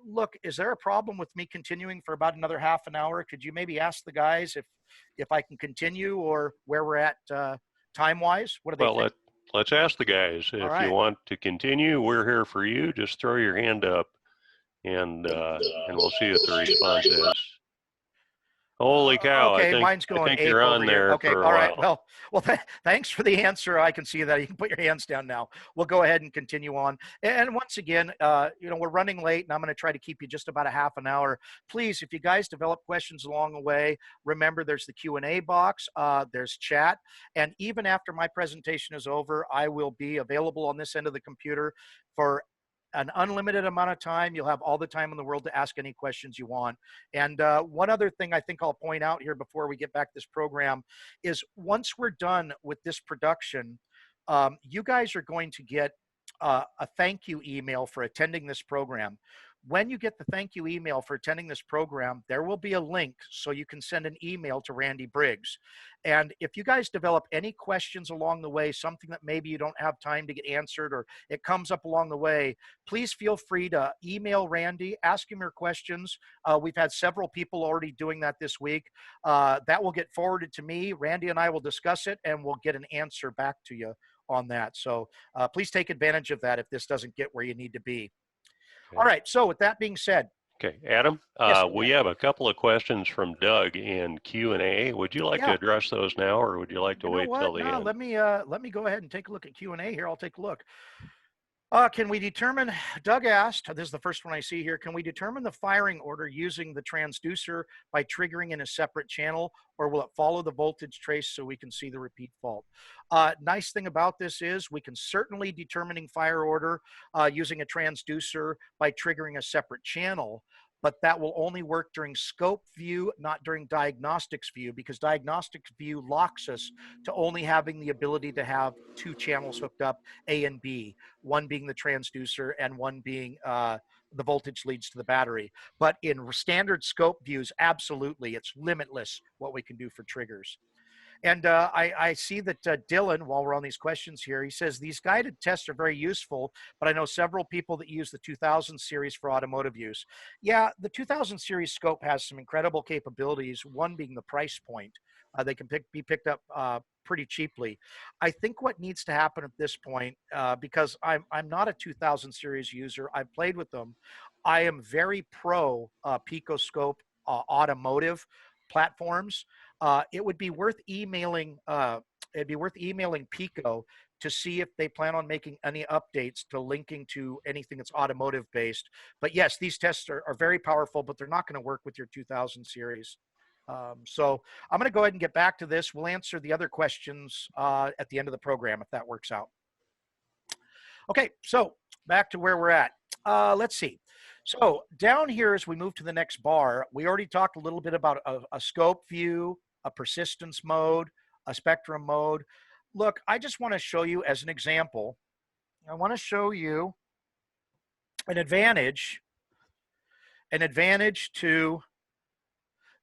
Look, is there a problem with me continuing for about another half an hour? Could you maybe ask the guys if I can continue, or where we're at time-wise? What do they think? Let's ask the guys. All If right. you want to continue, we're here for you. Just throw your hand up, and we'll see what the response is. Holy cow! Okay, I mine's going think ape you're over on here. there Okay, for a all right. while. Well, thanks for the answer. I can see that. You can put your hands down now. We'll go ahead and continue on. And once again, we're running late, and I'm going to try to keep you just about a half an hour. Please, if you guys develop questions along the way, remember there's the Q&A box, there's chat, and even after my presentation is over, I will be available on this end of the computer for an unlimited amount of time. You'll have all the time in the world to ask any questions you want. And one other thing I think I'll point out here before we get back to this program is, once we're done with this production, you guys are going to get a thank you email for attending this program. When you get the thank you email for attending this program, there will be a link so you can send an email to Randy Briggs. And if you guys develop any questions along the way, something that maybe you don't have time to get answered, or it comes up along the way, please feel free to email Randy, ask him your questions. We've had several people already doing that this week. That will get forwarded to me. Randy and I will discuss it, and we'll get an answer back to you on that. So please take advantage of that if this doesn't get where you need to be. Okay. All right, so with that being said. Okay, Adam, yes, we have a couple of questions from Doug in Q&A. Would you like to address those now, or would you like to wait till the end? Let me go ahead and take a look at Q&A here. I'll take a look. Can we determine, Doug asked, this is the first one I see here, can we determine the firing order using the transducer by triggering in a separate channel, or will it follow the voltage trace so we can see the repeat fault? Nice thing about this is we can certainly determining fire order using a transducer by triggering a separate channel, but that will only work during scope view, not during diagnostics view, because diagnostics view locks us to only having the ability to have two channels hooked up, A and B, one being the transducer and one being the voltage leads to the battery. But in standard scope views, absolutely, it's limitless what we can do for triggers. And I see that Dylan, while we're on these questions here, he says, these guided tests are very useful, but I know several people that use the 2000 series for automotive use. Yeah, the 2000 series scope has some incredible capabilities, one being the price point. They can be picked up pretty cheaply. I think what needs to happen at this point, because I'm not a 2000 series user, I've played with them. I am very pro PicoScope automotive platforms. It would be worth emailing. It'd be worth emailing Pico to see if they plan on making any updates to linking to anything that's automotive based. But yes, these tests are very powerful, but they're not going to work with your 2000 series. So I'm going to go ahead and get back to this. We'll answer the other questions at the end of the program if that works out. Okay, so back to where we're at. Let's see. So down here, as we move to the next bar, we already talked a little bit about a scope view, a persistence mode, a spectrum mode. Look, I just want to show you as an example, I want to show you an advantage to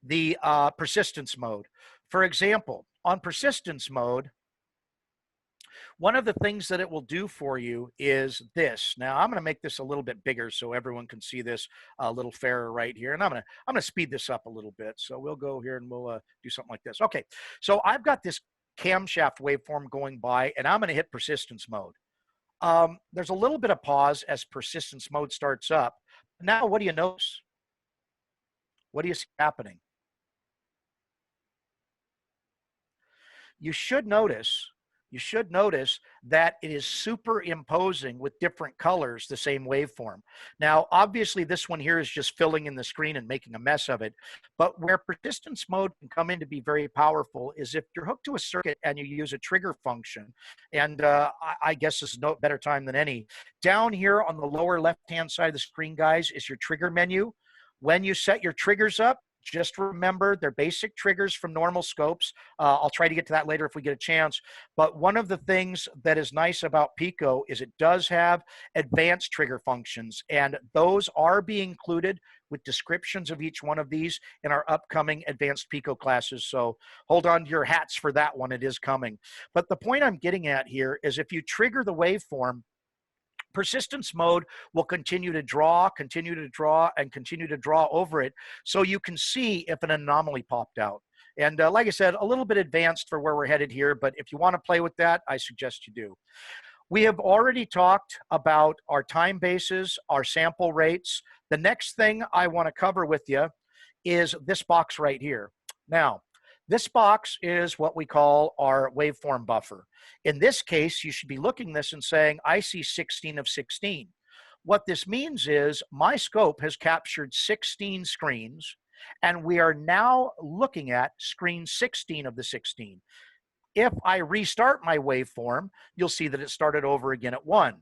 the persistence mode. For example, on persistence mode, one of the things that it will do for you is this. Now I'm going to make this a little bit bigger so everyone can see this a little fairer right here. And I'm going to speed this up a little bit. So we'll go here and we'll do something like this. Okay. So I've got this camshaft waveform going by and I'm going to hit persistence mode. There's a little bit of pause as persistence mode starts up. Now, what do you notice? What do you see happening? You should notice that it is superimposing with different colors the same waveform. Now, obviously, this one here is just filling in the screen and making a mess of it. But where persistence mode can come in to be very powerful is if you're hooked to a circuit and you use a trigger function, and I guess this is no better time than any. Down here on the lower left-hand side of the screen, guys, is your trigger menu. When you set your triggers up, just remember they're basic triggers from normal scopes. I'll try to get to that later if we get a chance. But one of the things that is nice about Pico is it does have advanced trigger functions, and those are being included with descriptions of each one of these in our upcoming advanced Pico classes. So hold on to your hats for that one. It is coming. But the point I'm getting at here is if you trigger the waveform, persistence mode will continue to draw, and continue to draw over it so you can see if an anomaly popped out. And like I said, a little bit advanced for where we're headed here, but if you want to play with that, I suggest you do. We have already talked about our time bases, our sample rates. The next thing I want to cover with you is this box right here. Now, this box is what we call our waveform buffer. In this case, you should be looking at this and saying, I see 16 of 16. What this means is my scope has captured 16 screens, and we are now looking at screen 16 of the 16. If I restart my waveform, you'll see that it started over again at 1.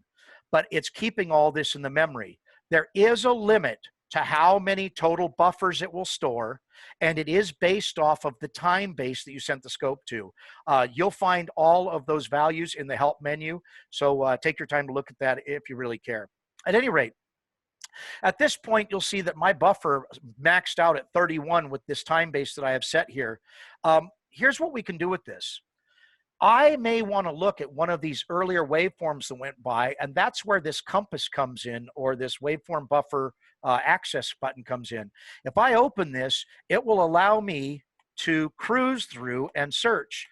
But it's keeping all this in the memory. There is a limit to how many total buffers it will store, and it is based off of the time base that you sent the scope to. You'll find all of those values in the help menu, so take your time to look at that if you really care. At any rate, at this point, you'll see that my buffer maxed out at 31 with this time base that I have set here. Here's what we can do with this. I may want to look at one of these earlier waveforms that went by, and that's where this compass comes in, or this waveform buffer access button comes in. If I open this, it will allow me to cruise through and search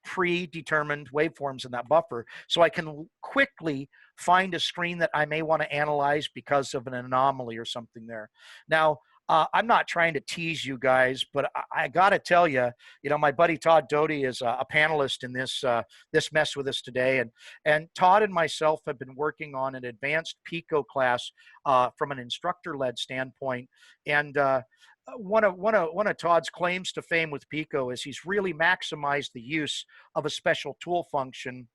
predetermined waveforms in that buffer, so I can quickly find a screen that I may want to analyze because of an anomaly or something there. Now, I'm not trying to tease you guys, but I got to tell you, my buddy Todd Doty is a panelist in this mess with us today, and Todd and myself have been working on an advanced Pico class from an instructor-led standpoint, and one of Todd's claims to fame with Pico is he's really maximized the use of a special tool function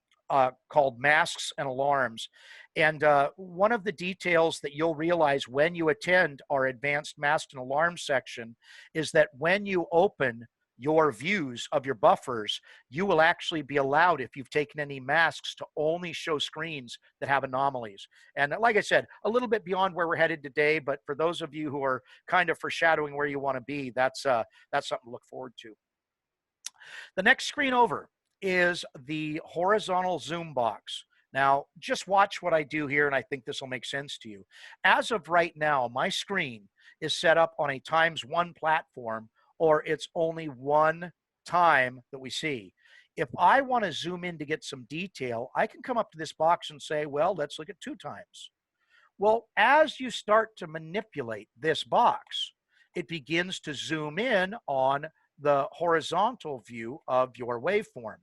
called masks and alarms. And one of the details that you'll realize when you attend our advanced mask and alarm section is that when you open your views of your buffers, you will actually be allowed, if you've taken any masks, to only show screens that have anomalies. And like I said, a little bit beyond where we're headed today, but for those of you who are kind of foreshadowing where you want to be, that's something to look forward to. The next screen over is the horizontal zoom box. Now, just watch what I do here, and I think this will make sense to you. As of right now, my screen is set up on a ×1 platform, or it's only one time that we see. If I want to zoom in to get some detail, I can come up to this box and say, well, let's look at 2 times. Well, as you start to manipulate this box, it begins to zoom in on the horizontal view of your waveform.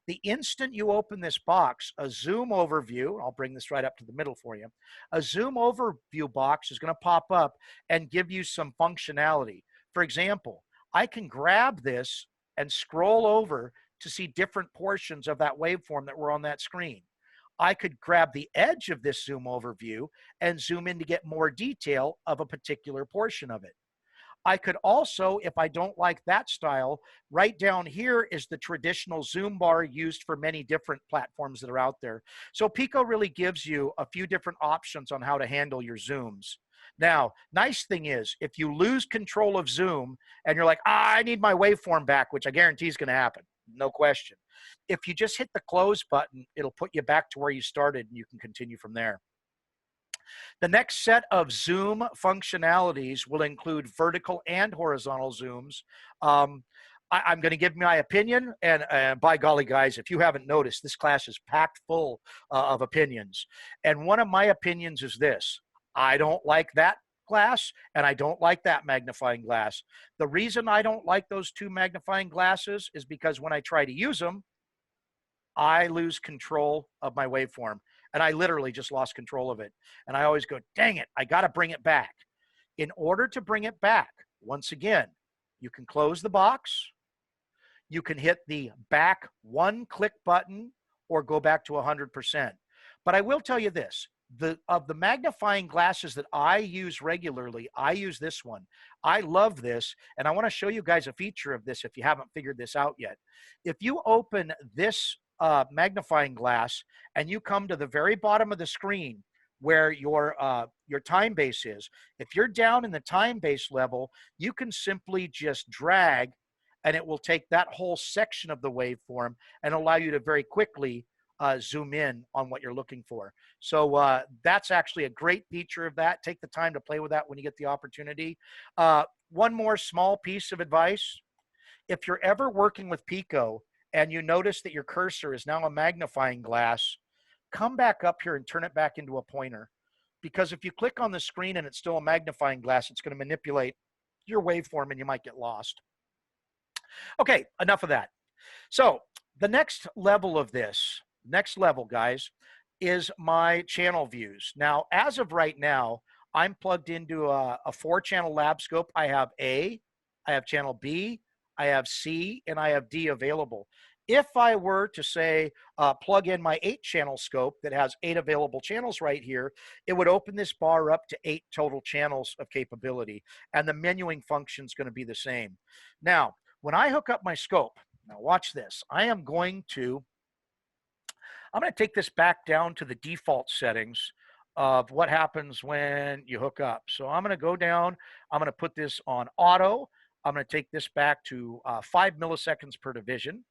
The instant you open this box, a zoom overview, I'll bring this right up to the middle for you, a zoom overview box is going to pop up and give you some functionality. For example, I can grab this and scroll over to see different portions of that waveform that were on that screen. I could grab the edge of this zoom overview and zoom in to get more detail of a particular portion of it. I could also, if I don't like that style, right down here is the traditional zoom bar used for many different platforms that are out there. So Pico really gives you a few different options on how to handle your zooms. Now, nice thing is, if you lose control of zoom and you're like, I need my waveform back, which I guarantee is going to happen, no question. If you just hit the close button, it'll put you back to where you started and you can continue from there. The next set of zoom functionalities will include vertical and horizontal zooms. I'm going to give my opinion, and by golly, guys, if you haven't noticed, this class is packed full of opinions. And one of my opinions is this: I don't like that glass, and I don't like that magnifying glass. The reason I don't like those two magnifying glasses is because when I try to use them, I lose control of my waveform. And I literally just lost control of it. And I always go, dang it, I got to bring it back. In order to bring it back, once again, you can close the box. You can hit the back one click button or go back to 100%. But I will tell you this, of the magnifying glasses that I use regularly, I use this one. I love this, and I want to show you guys a feature of this if you haven't figured this out yet. If you open this magnifying glass and you come to the very bottom of the screen where your time base is, if you're down in the time base level, you can simply just drag and it will take that whole section of the waveform and allow you to very quickly zoom in on what you're looking for. So that's actually a great feature of that. Take the time to play with that when you get the opportunity. One more small piece of advice. If you're ever working with Pico and you notice that your cursor is now a magnifying glass, come back up here and turn it back into a pointer. Because if you click on the screen and it's still a magnifying glass, it's going to manipulate your waveform and you might get lost. Okay, enough of that. So the next level of this, next level, guys, is my channel views. Now, as of right now, I'm plugged into a 4-channel lab scope. I have A, I have channel B, I have C, and I have D available. If I were to say plug in my 8-channel scope that has 8 available channels right here, it would open this bar up to 8 total channels of capability, and the menuing function is going to be the same. Now, when I hook up my scope, now watch this, I'm going to take this back down to the default settings of what happens when you hook up. So I'm going to go down, I'm going to put this on auto, I'm going to take this back to 5 milliseconds per division,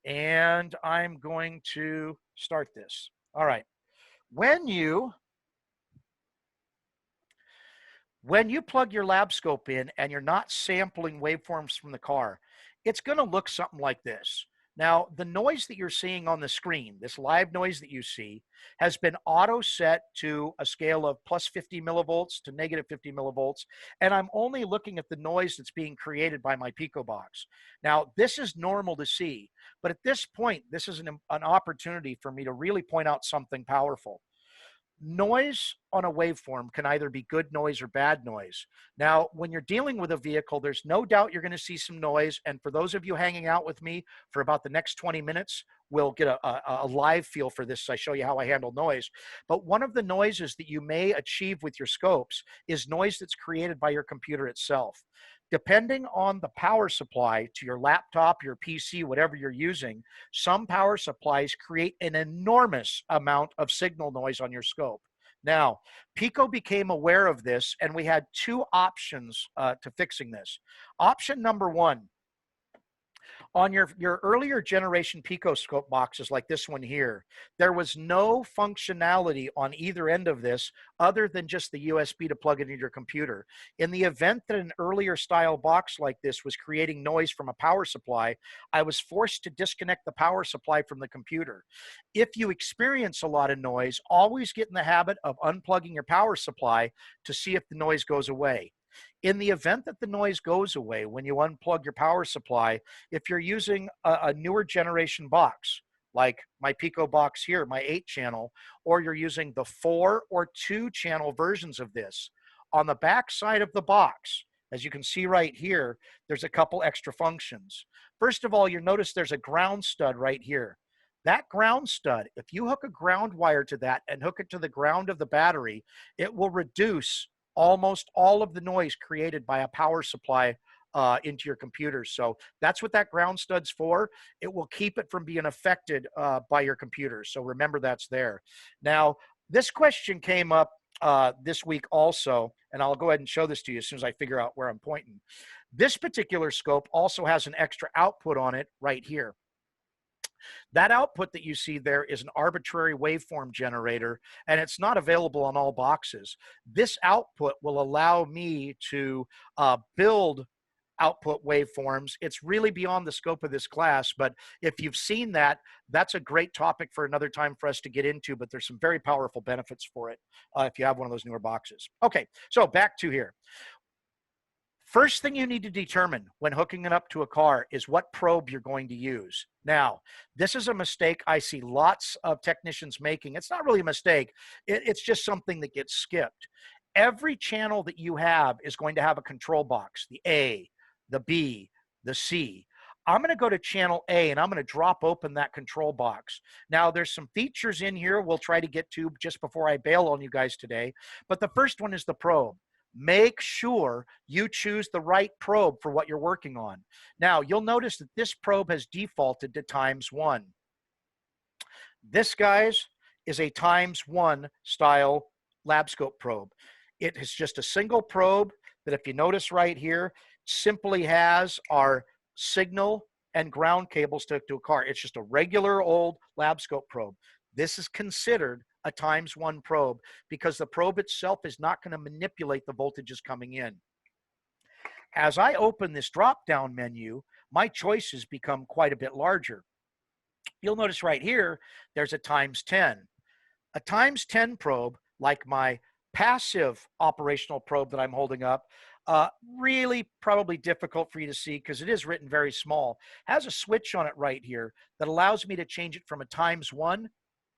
and I'm going to start this. All right. When you plug your lab scope in and you're not sampling waveforms from the car, it's going to look something like this. Now, the noise that you're seeing on the screen, this live noise that you see, has been auto set to a scale of plus 50 millivolts to negative 50 millivolts, and I'm only looking at the noise that's being created by my Pico box. Now, this is normal to see, but at this point, this is an opportunity for me to really point out something powerful. Noise on a waveform can either be good noise or bad noise. Now, when you're dealing with a vehicle, there's no doubt you're going to see some noise. And for those of you hanging out with me for about the next 20 minutes, we'll get a live feel for this. I show you how I handle noise. But one of the noises that you may achieve with your scopes is noise that's created by your computer itself. Depending on the power supply to your laptop, your PC, whatever you're using, some power supplies create an enormous amount of signal noise on your scope. Now, Pico became aware of this, and we had 2 options to fixing this. Option number 1, on your earlier generation PicoScope boxes like this one here, there was no functionality on either end of this other than just the USB to plug it into your computer. In the event that an earlier style box like this was creating noise from a power supply, I was forced to disconnect the power supply from the computer. If you experience a lot of noise, always get in the habit of unplugging your power supply to see if the noise goes away. In the event that the noise goes away when you unplug your power supply, if you're using a newer generation box, like my Pico box here, my 8-channel, or you're using the 4 or 2-channel versions of this, on the back side of the box, as you can see right here, there's a couple extra functions. First of all, you'll notice there's a ground stud right here. That ground stud, if you hook a ground wire to that and hook it to the ground of the battery, it will reduce almost all of the noise created by a power supply into your computer. So that's what that ground stud's for. It will keep it from being affected by your computer. So remember that's there. Now, this question came up this week also, and I'll go ahead and show this to you as soon as I figure out where I'm pointing. This particular scope also has an extra output on it right here. That output that you see there is an arbitrary waveform generator, and it's not available on all boxes. This output will allow me to build output waveforms. It's really beyond the scope of this class, but if you've seen that, that's a great topic for another time for us to get into, but there's some very powerful benefits for it if you have one of those newer boxes. Okay, so back to here. First thing you need to determine when hooking it up to a car is what probe you're going to use. Now, this is a mistake I see lots of technicians making. It's not really a mistake. It's just something that gets skipped. Every channel that you have is going to have a control box, the A, the B, the C. I'm going to go to channel A and I'm going to drop open that control box. Now, there's some features in here we'll try to get to just before I bail on you guys today, but the first one is the probe. Make sure you choose the right probe for what you're working on. Now, you'll notice that this probe has defaulted to ×1. This, guys, is a ×1 style lab scope probe. It is just a single probe that, if you notice right here, simply has our signal and ground cables to a car. It's just a regular old lab scope probe. This is considered a ×1 probe because the probe itself is not going to manipulate the voltages coming in. As I open this drop-down menu, my choices become quite a bit larger. You'll notice right here, there's a ×10. A ×10 probe, like my passive operational probe that I'm holding up, really probably difficult for you to see because it is written very small, has a switch on it right here that allows me to change it from a ×1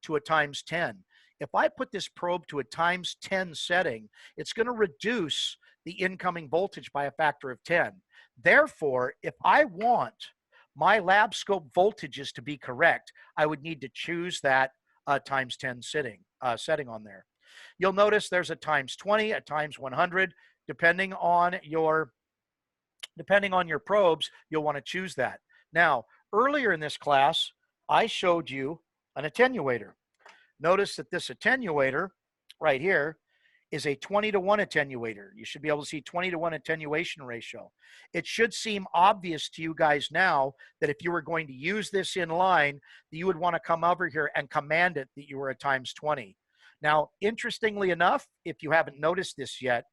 to a ×10. If I put this probe to a ×10 setting, it's going to reduce the incoming voltage by a factor of 10. Therefore, if I want my lab scope voltages to be correct, I would need to choose that ×10 setting on there. You'll notice there's a ×20, a ×100, depending on your probes, you'll want to choose that. Now, earlier in this class, I showed you an attenuator. Notice that this attenuator right here is a 20-to-1 attenuator. You should be able to see 20-to-1 attenuation ratio. It should seem obvious to you guys now that if you were going to use this in line, that you would want to come over here and command it that you were a ×20. Now, interestingly enough, if you haven't noticed this yet,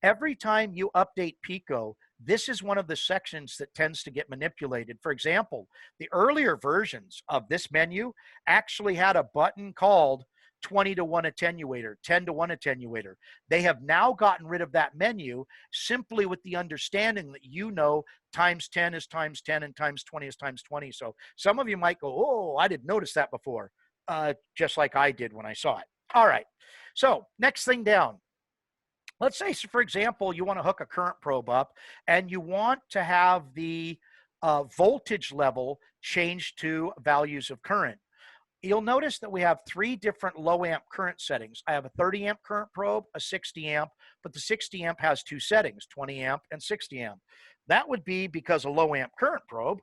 every time you update Pico, this is one of the sections that tends to get manipulated. For example, the earlier versions of this menu actually had a button called 20-to-1 attenuator, 10-to-1 attenuator. They have now gotten rid of that menu simply with the understanding that you know ×10 is ×10 and ×20 is ×20. So some of you might go, oh, I didn't notice that before, just like I did when I saw it. All right, so next thing down. Let's say, for example, you want to hook a current probe up and you want to have the voltage level changed to values of current. You'll notice that we have 3 different low amp current settings. I have a 30 amp current probe, a 60 amp, but the 60 amp has 2 settings, 20 amp and 60 amp. That would be because a low amp current probe,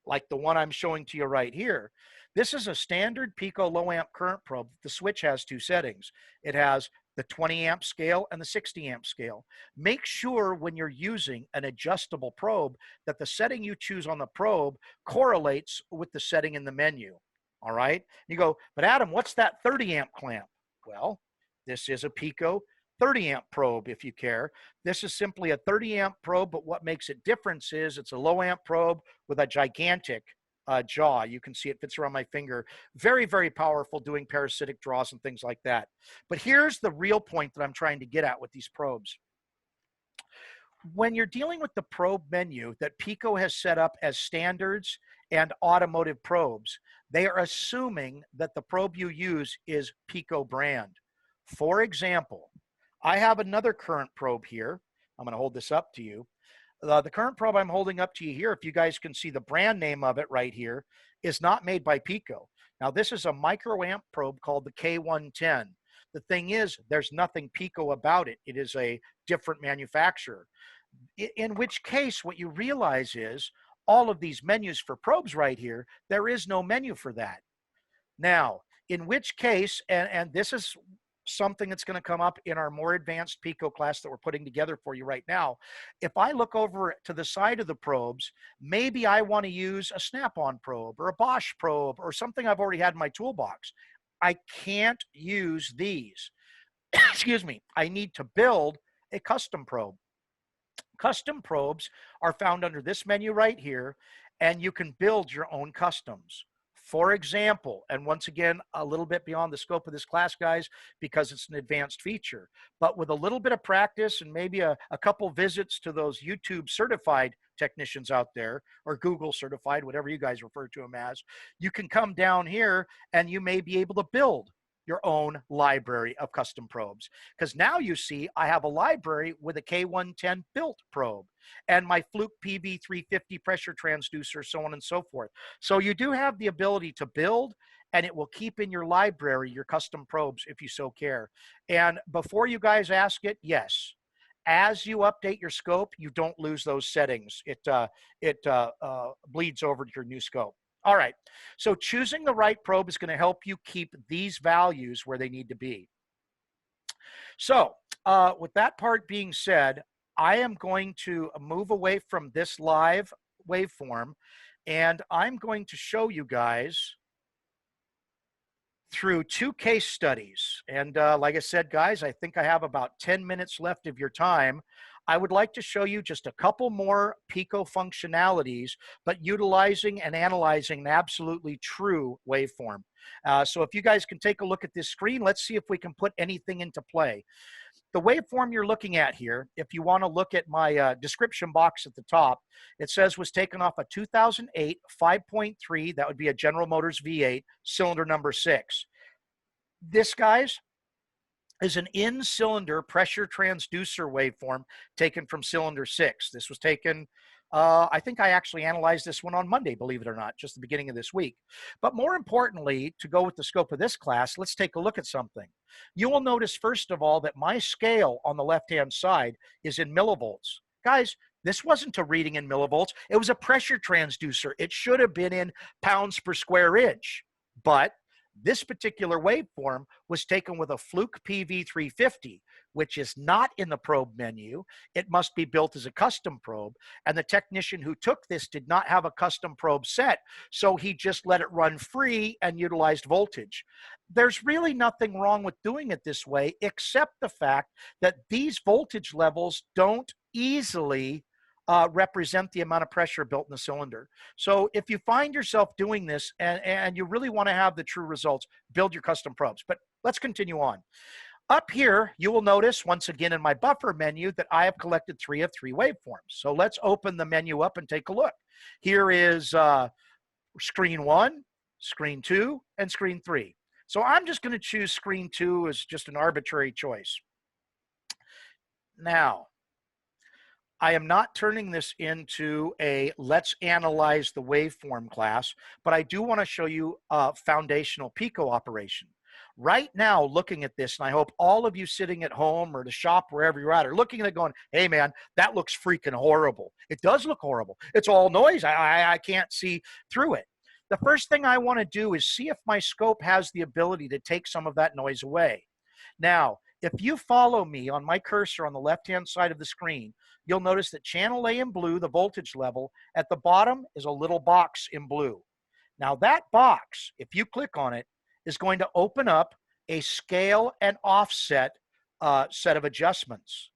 like the one I'm showing to you right here, this is a standard Pico low amp current probe. The switch has 2 settings. It has the 20 amp scale and the 60 amp scale. Make sure when you're using an adjustable probe that the setting you choose on the probe correlates with the setting in the menu. All right. You go, but Adam, what's that 30 amp clamp? Well, this is a Pico 30 amp probe if you care. This is simply a 30 amp probe, but what makes it different is it's a low amp probe with a gigantic jaw. You can see it fits around my finger. Very, very powerful doing parasitic draws and things like that. But here's the real point that I'm trying to get at with these probes. When you're dealing with the probe menu that Pico has set up as standards and automotive probes, they are assuming that the probe you use is Pico brand. For example, I have another current probe here. I'm going to hold this up to you. The current probe I'm holding up to you here, if you guys can see the brand name of it right here, is not made by Pico. Now, this is a microamp probe called the K110. The thing is, there's nothing Pico about it. It is a different manufacturer. In which case, what you realize is all of these menus for probes right here, there is no menu for that. Now, in which case, and this is something that's going to come up in our more advanced Pico class that we're putting together for you right now. If I look over to the side of the probes, maybe I want to use a snap-on probe or a Bosch probe or something I've already had in my toolbox. I can't use these. Excuse me. I need to build a custom probe. Custom probes are found under this menu right here, and you can build your own customs. For example, and once again, a little bit beyond the scope of this class, guys, because it's an advanced feature, but with a little bit of practice and maybe a couple visits to those YouTube certified technicians out there, or Google certified, whatever you guys refer to them as, you can come down here and you may be able to build your own library of custom probes. Because now you see I have a library with a K110 built probe and my Fluke PV350 pressure transducer, so on and so forth. So you do have the ability to build, and it will keep in your library your custom probes if you so care. And before you guys ask it, yes, as you update your scope, you don't lose those settings. It bleeds over to your new scope. All right, so choosing the right probe is going to help you keep these values where they need to be. So with that part being said, I am going to move away from this live waveform, and I'm going to show you guys through 2 case studies. And like I said, guys, I think I have about 10 minutes left of your time. I would like to show you just a couple more Pico functionalities, but utilizing and analyzing an absolutely true waveform. So if you guys can take a look at this screen, let's see if we can put anything into play. The waveform you're looking at here, if you want to look at my description box at the top, it says was taken off a 2008 5.3, that would be a General Motors V8, cylinder number 6. This, guys, is an in-cylinder pressure transducer waveform taken from cylinder 6. This was taken, I think I actually analyzed this one on Monday, believe it or not, just the beginning of this week. But more importantly, to go with the scope of this class, let's take a look at something. You will notice, first of all, that my scale on the left-hand side is in millivolts. Guys, this wasn't a reading in millivolts. It was a pressure transducer. It should have been in pounds per square inch. But this particular waveform was taken with a Fluke PV350, which is not in the probe menu. It must be built as a custom probe. And the technician who took this did not have a custom probe set, so he just let it run free and utilized voltage. There's really nothing wrong with doing it this way, except the fact that these voltage levels don't easily represent the amount of pressure built in the cylinder. So if you find yourself doing this and you really want to have the true results, build your custom probes. But let's continue on. Up here, you will notice once again in my buffer menu that I have collected 3 of 3 waveforms. So let's open the menu up and take a look. Here is screen 1, screen 2, and screen 3. So I'm just going to choose screen 2 as just an arbitrary choice. Now, I am not turning this into a let's analyze the waveform class, but I do want to show you a foundational Pico operation. Right now, looking at this, and I hope all of you sitting at home or the shop, wherever you're at, are looking at it going, hey man, that looks freaking horrible. It does look horrible. It's all noise. I can't see through it. The first thing I want to do is see if my scope has the ability to take some of that noise away. Now, if you follow me on my cursor on the left-hand side of the screen, you'll notice that channel A in blue, the voltage level, at the bottom is a little box in blue. Now that box, if you click on it, is going to open up a scale and offset set of adjustments.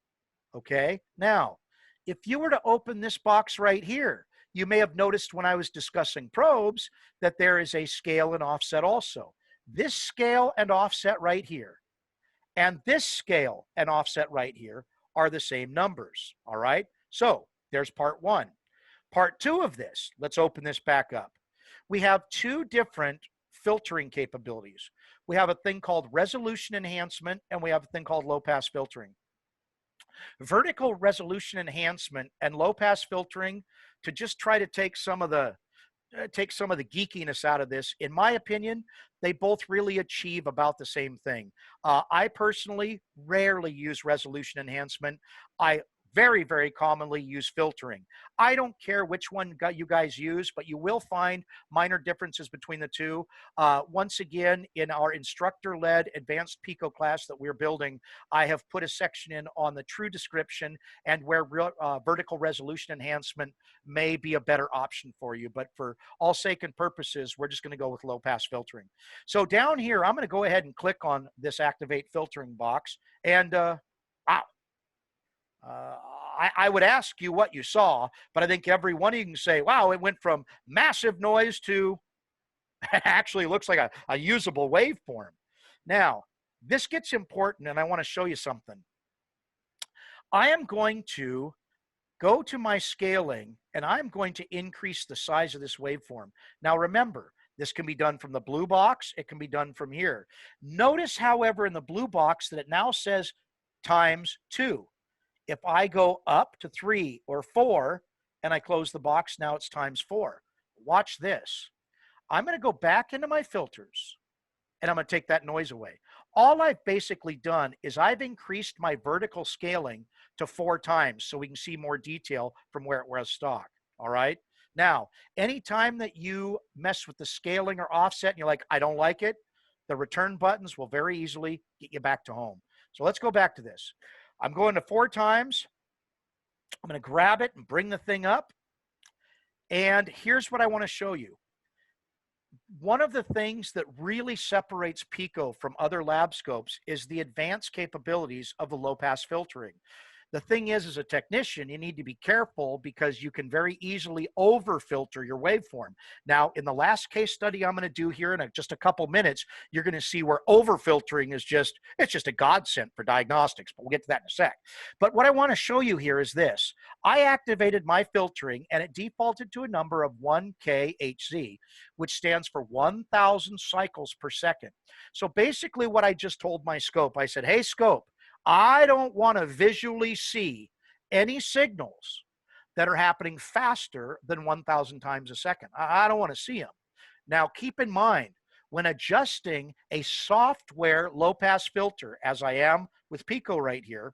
Okay? Now, if you were to open this box right here, you may have noticed when I was discussing probes that there is a scale and offset also. This scale and offset right here and this scale and offset right here are the same numbers, all right? So there's part 1. Part 2 of this, let's open this back up. We have 2 different filtering capabilities. We have a thing called resolution enhancement, and we have a thing called low-pass filtering. Vertical resolution enhancement and low pass filtering to just try to take some of the geekiness out of this. In my opinion, they both really achieve about the same thing. I personally rarely use resolution enhancement. I very, very commonly use filtering. I don't care which one you guys use, but you will find minor differences between the two. Once again, in our instructor-led advanced Pico class that we're building, I have put a section in on the true description and where vertical resolution enhancement may be a better option for you. But for all sake and purposes, we're just going to go with low pass filtering. So down here, I'm going to go ahead and click on this activate filtering box. And wow, I would ask you what you saw, but I think every one of you can say, wow, it went from massive noise to actually looks like a usable waveform. Now, this gets important, and I want to show you something. I am going to go to my scaling, and I'm going to increase the size of this waveform. Now, remember, this can be done from the blue box. It can be done from here. Notice, however, in the blue box that it now says times 2. If I go up to 3 or 4 and I close the box, now it's times 4. Watch this. I'm going to go back into my filters and I'm going to take that noise away. All I've basically done is I've increased my vertical scaling to 4 times so we can see more detail from where it was stock. All right. Now, anytime that you mess with the scaling or offset and you're like, I don't like it, the return buttons will very easily get you back to home. So let's go back to this. I'm going to 4 times. I'm going to grab it and bring the thing up. And here's what I want to show you. One of the things that really separates Pico from other lab scopes is the advanced capabilities of the low pass filtering. The thing is, as a technician, you need to be careful because you can very easily over filter your waveform. Now, in the last case study I'm going to do here in just a couple minutes, you're going to see where over filtering is it's just a godsend for diagnostics, but we'll get to that in a sec. But what I want to show you here is this. I activated my filtering and it defaulted to a number of 1kHz, which stands for 1,000 cycles per second. So basically what I just told my scope, I said, hey, scope, I don't want to visually see any signals that are happening faster than 1,000 times a second. I don't want to see them. Now, keep in mind, when adjusting a software low-pass filter, as I am with Pico right here,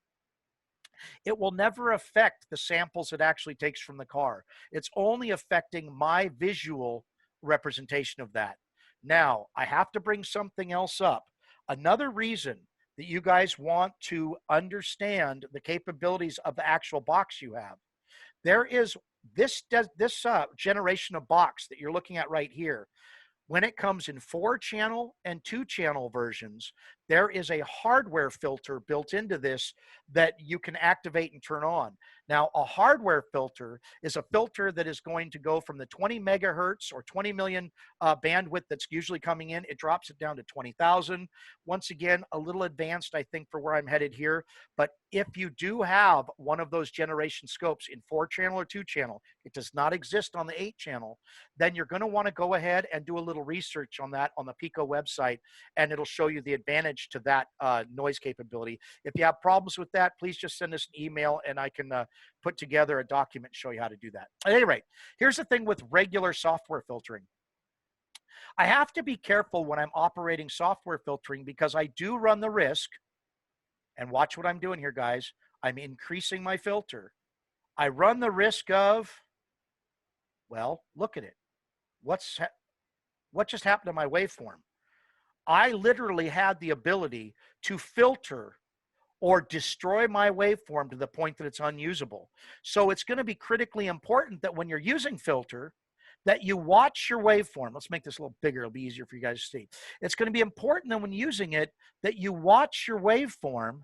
it will never affect the samples it actually takes from the car. It's only affecting my visual representation of that. Now, I have to bring something else up. Another reason that you guys want to understand the capabilities of the actual box you have. There is this generation of box that you're looking at right here. When it comes in 4-channel and 2-channel versions, there is a hardware filter built into this that you can activate and turn on. Now, a hardware filter is a filter that is going to go from the 20 megahertz or 20 million bandwidth that's usually coming in. It drops it down to 20,000. Once again, a little advanced, I think, for where I'm headed here. But if you do have one of those generation scopes in 4-channel or 2-channel, it does not exist on the 8-channel, then you're going to want to go ahead and do a little research on that on the Pico website, and it'll show you the advantage to that noise capability. If you have problems with that, please just send us an email and I can put together a document and show you how to do that. At any rate, here's the thing with regular software filtering. I have to be careful when I'm operating software filtering because I do run the risk, and watch what I'm doing here, guys. I'm increasing my filter. I run the risk of, well, look at it. What just happened to my waveform? I literally had the ability to filter or destroy my waveform to the point that it's unusable. So it's going to be critically important that when you're using filter, that you watch your waveform. Let's make this a little bigger. It'll be easier for you guys to see. It's going to be important that when using it, that you watch your waveform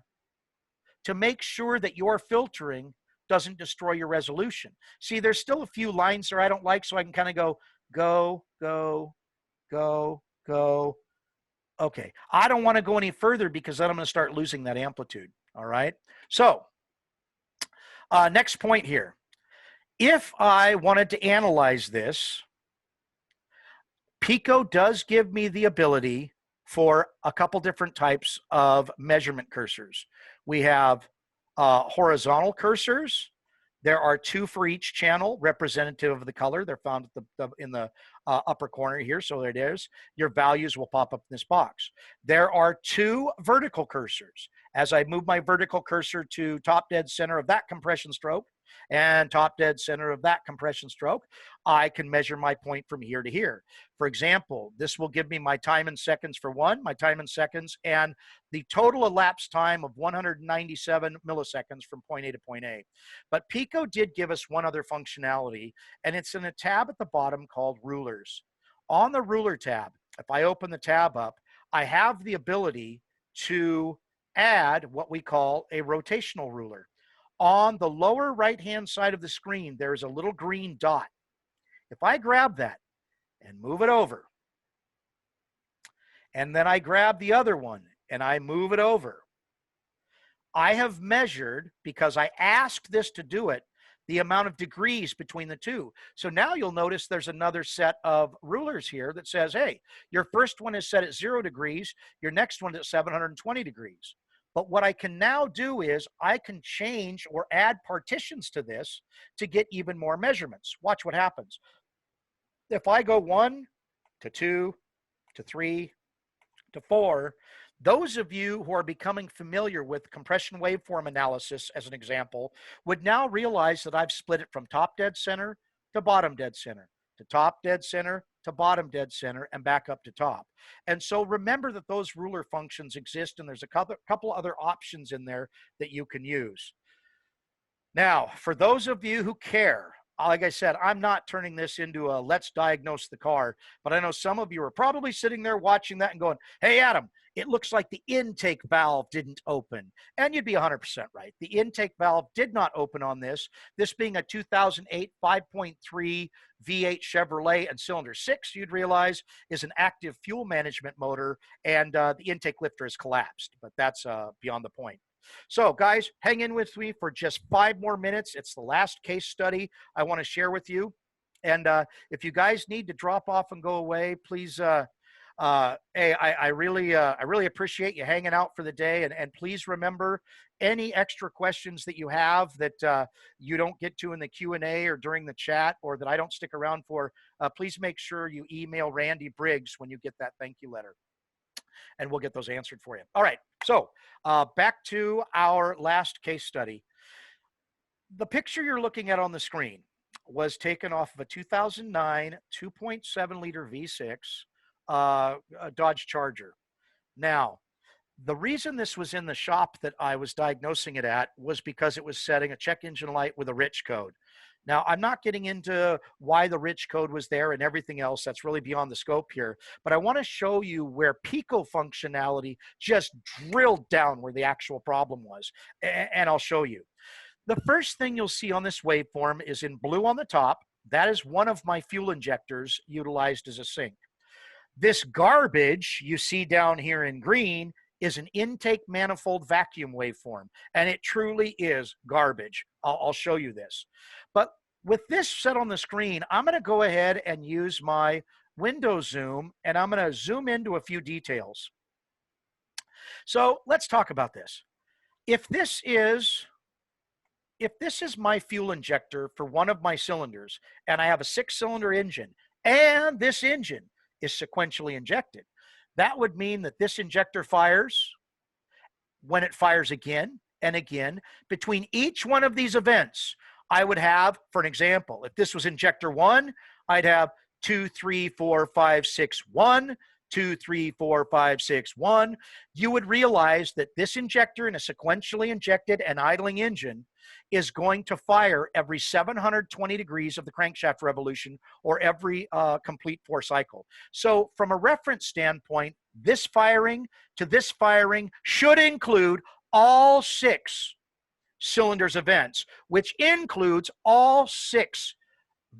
to make sure that your filtering doesn't destroy your resolution. See, there's still a few lines there I don't like, so I can kind of go, go. Okay, I don't want to go any further because then I'm going to start losing that amplitude. All right. So next point here. If I wanted to analyze this, Pico does give me the ability for a couple different types of measurement cursors. We have Horizontal cursors, there are 2 for each channel, representative of the color. They're found at in the upper corner here, so there it is. Your values will pop up in this box. There are 2 vertical cursors. As I move my vertical cursor to top dead center of that compression stroke and top dead center of that compression stroke, I can measure my point from here to here. For example, this will give me my time in seconds for one, my time in seconds, and the total elapsed time of 197 milliseconds from point A to point A. But Pico did give us one other functionality, and it's in a tab at the bottom called Rulers. On the Ruler tab, if I open the tab up, I have the ability to add what we call a rotational ruler. On the lower right-hand side of the screen, there's a little green dot. If I grab that and move it over, and then I grab the other one and I move it over, I have measured, because I asked this to do it, the amount of degrees between the two. So now you'll notice there's another set of rulers here that says, hey, your first one is set at 0 degrees, your next one is at 720 degrees. But what I can now do is I can change or add partitions to this to get even more measurements. Watch what happens. If I go 1 to 2 to 3 to 4, those of you who are becoming familiar with compression waveform analysis, as an example, would now realize that I've split it from top dead center to bottom dead center, to top dead center to bottom dead center, and back up to top. And so remember that those ruler functions exist, and there's a couple other options in there that you can use. Now, for those of you who care, like I said, I'm not turning this into a let's diagnose the car, but I know some of you are probably sitting there watching that and going, hey, Adam, it looks like the intake valve didn't open. And you'd be 100% right. The intake valve did not open on this. This being a 2008 5.3 V8 Chevrolet and cylinder 6, you'd realize, is an active fuel management motor, and the intake lifter has collapsed, but that's beyond the point. So guys, hang in with me for just 5 more minutes. It's the last case study I want to share with you. And if you guys need to drop off and go away, please, hey, I really appreciate you hanging out for the day. And please remember, any extra questions that you have that you don't get to in the Q&A or during the chat, or that I don't stick around for, please make sure you email Randy Briggs when you get that thank you letter, and we'll get those answered for you. All right, so back to our last case study. The picture you're looking at on the screen was taken off of a 2009 2.7 liter V6 Dodge Charger. Now, the reason this was in the shop that I was diagnosing it at was because it was setting a check engine light with a rich code. Now, I'm not getting into why the rich code was there and everything else. That's really beyond the scope here. But I want to show you where Pico functionality just drilled down where the actual problem was. And I'll show you. The first thing you'll see on this waveform is in blue on the top. That is one of my fuel injectors utilized as a sink. This garbage you see down here in green is an intake manifold vacuum waveform, and it truly is garbage. I'll show you this. But with this set on the screen, I'm going to go ahead and use my window zoom, and I'm going to zoom into a few details. So let's talk about this. If this is my fuel injector for one of my cylinders, and I have a 6-cylinder engine, and this engine is sequentially injected, that would mean that this injector fires when it fires again and again. Between each one of these events, I would have, for an example, if this was injector 1, I'd have 2, 3, 4, 5, 6, 1, 2, 3, 4, 5, 6, 1. You would realize that this injector in a sequentially injected and idling engine is going to fire every 720 degrees of the crankshaft revolution, or every complete 4 cycle. So from a reference standpoint, this firing to this firing should include all 6 cylinders events, which includes all 6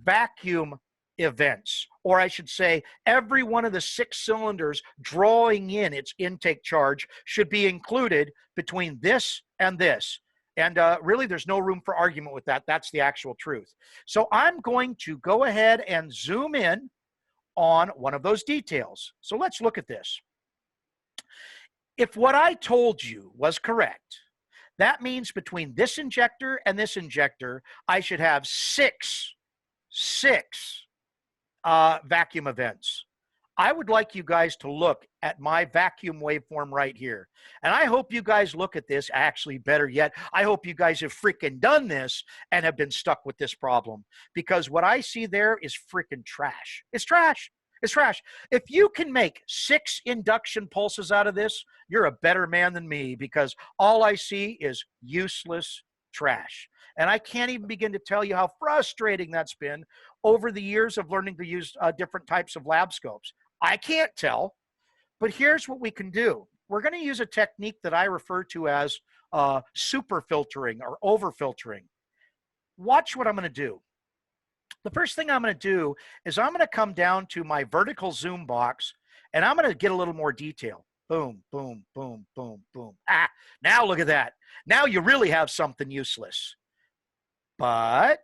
vacuum events, or I should say every one of the 6 cylinders drawing in its intake charge should be included between this and this. And really, there's no room for argument with that. That's the actual truth. So I'm going to go ahead and zoom in on one of those details. So let's look at this. If what I told you was correct, That means between this injector and this injector, I should have six vacuum events. I would like you guys to look at my vacuum waveform right here. And I hope you guys look at this. Actually, better yet, I hope you guys have freaking done this and have been stuck with this problem, because what I see there is freaking trash. It's trash. It's trash. If you can make 6 induction pulses out of this, you're a better man than me, because all I see is useless trash. And I can't even begin to tell you how frustrating that's been over the years of learning to use different types of lab scopes. I can't tell, but here's what we can do. We're going to use a technique that I refer to as super filtering or over filtering. Watch what I'm going to do. The first thing I'm going to do is I'm going to come down to my vertical zoom box, and I'm going to get a little more detail. Boom, boom, boom, boom, boom. Ah, now look at that. Now you really have something useless. But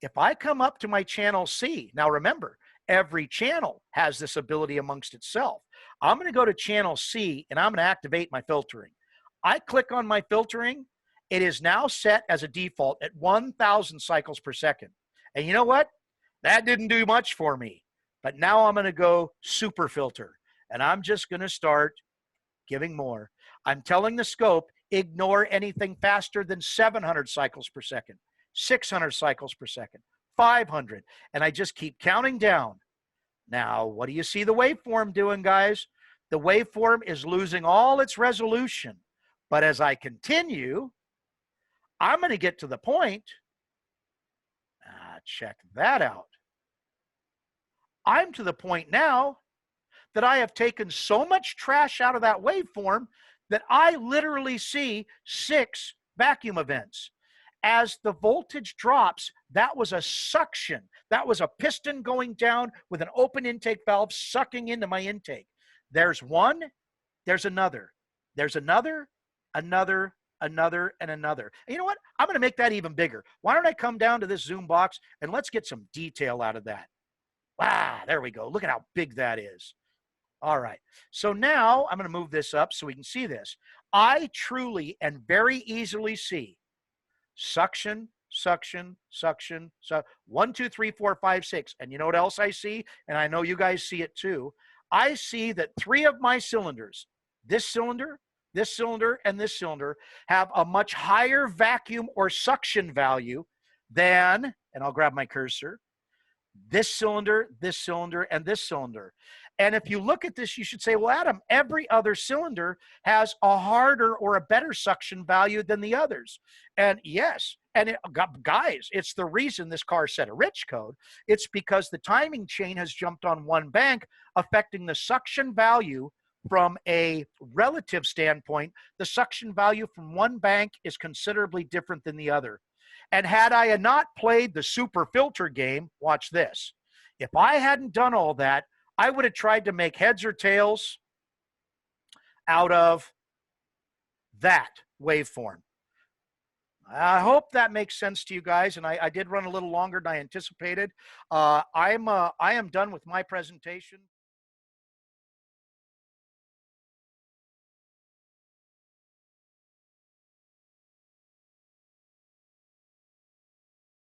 if I come up to my channel C, now remember, every channel has this ability amongst itself. I'm going to go to channel C, and I'm going to activate my filtering. I click on my filtering. It is now set as a default at 1,000 cycles per second. And you know what? That didn't do much for me. But now I'm going to go super filter, and I'm just going to start giving more. I'm telling the scope, ignore anything faster than 700 cycles per second, 600 cycles per second, 500, and I just keep counting down. Now, what do you see the waveform doing, guys? The waveform is losing all its resolution. But as I continue, I'm going to get to the point. Check that out. I'm to the point now that I have taken so much trash out of that waveform that I literally see 6 vacuum events. As the voltage drops, that was a suction. That was a piston going down with an open intake valve sucking into my intake. There's one, there's another, there's another, another, another, and another. And you know what? I'm going to make that even bigger. Why don't I come down to this zoom box and let's get some detail out of that. Ah, there we go. Look at how big that is. All right. So now I'm going to move this up so we can see this. I truly and very easily see suction, suction, suction, 1, 2, 3, 4, 5, 6. And you know what else I see? And I know you guys see it too. I see that 3 of my cylinders, this cylinder, this cylinder, and this cylinder, have a much higher vacuum or suction value than, and I'll grab my cursor, this cylinder, and this cylinder. And if you look at this, you should say, well, Adam, every other cylinder has a harder or a better suction value than the others. And yes, and guys, it's the reason this car set a rich code. It's because the timing chain has jumped on one bank, affecting the suction value from a relative standpoint. The suction value from one bank is considerably different than the other. And had I not played the super filter game, watch this. If I hadn't done all that, I would have tried to make heads or tails out of that waveform. I hope that makes sense to you guys, and I did run a little longer than I anticipated. I am done with my presentation.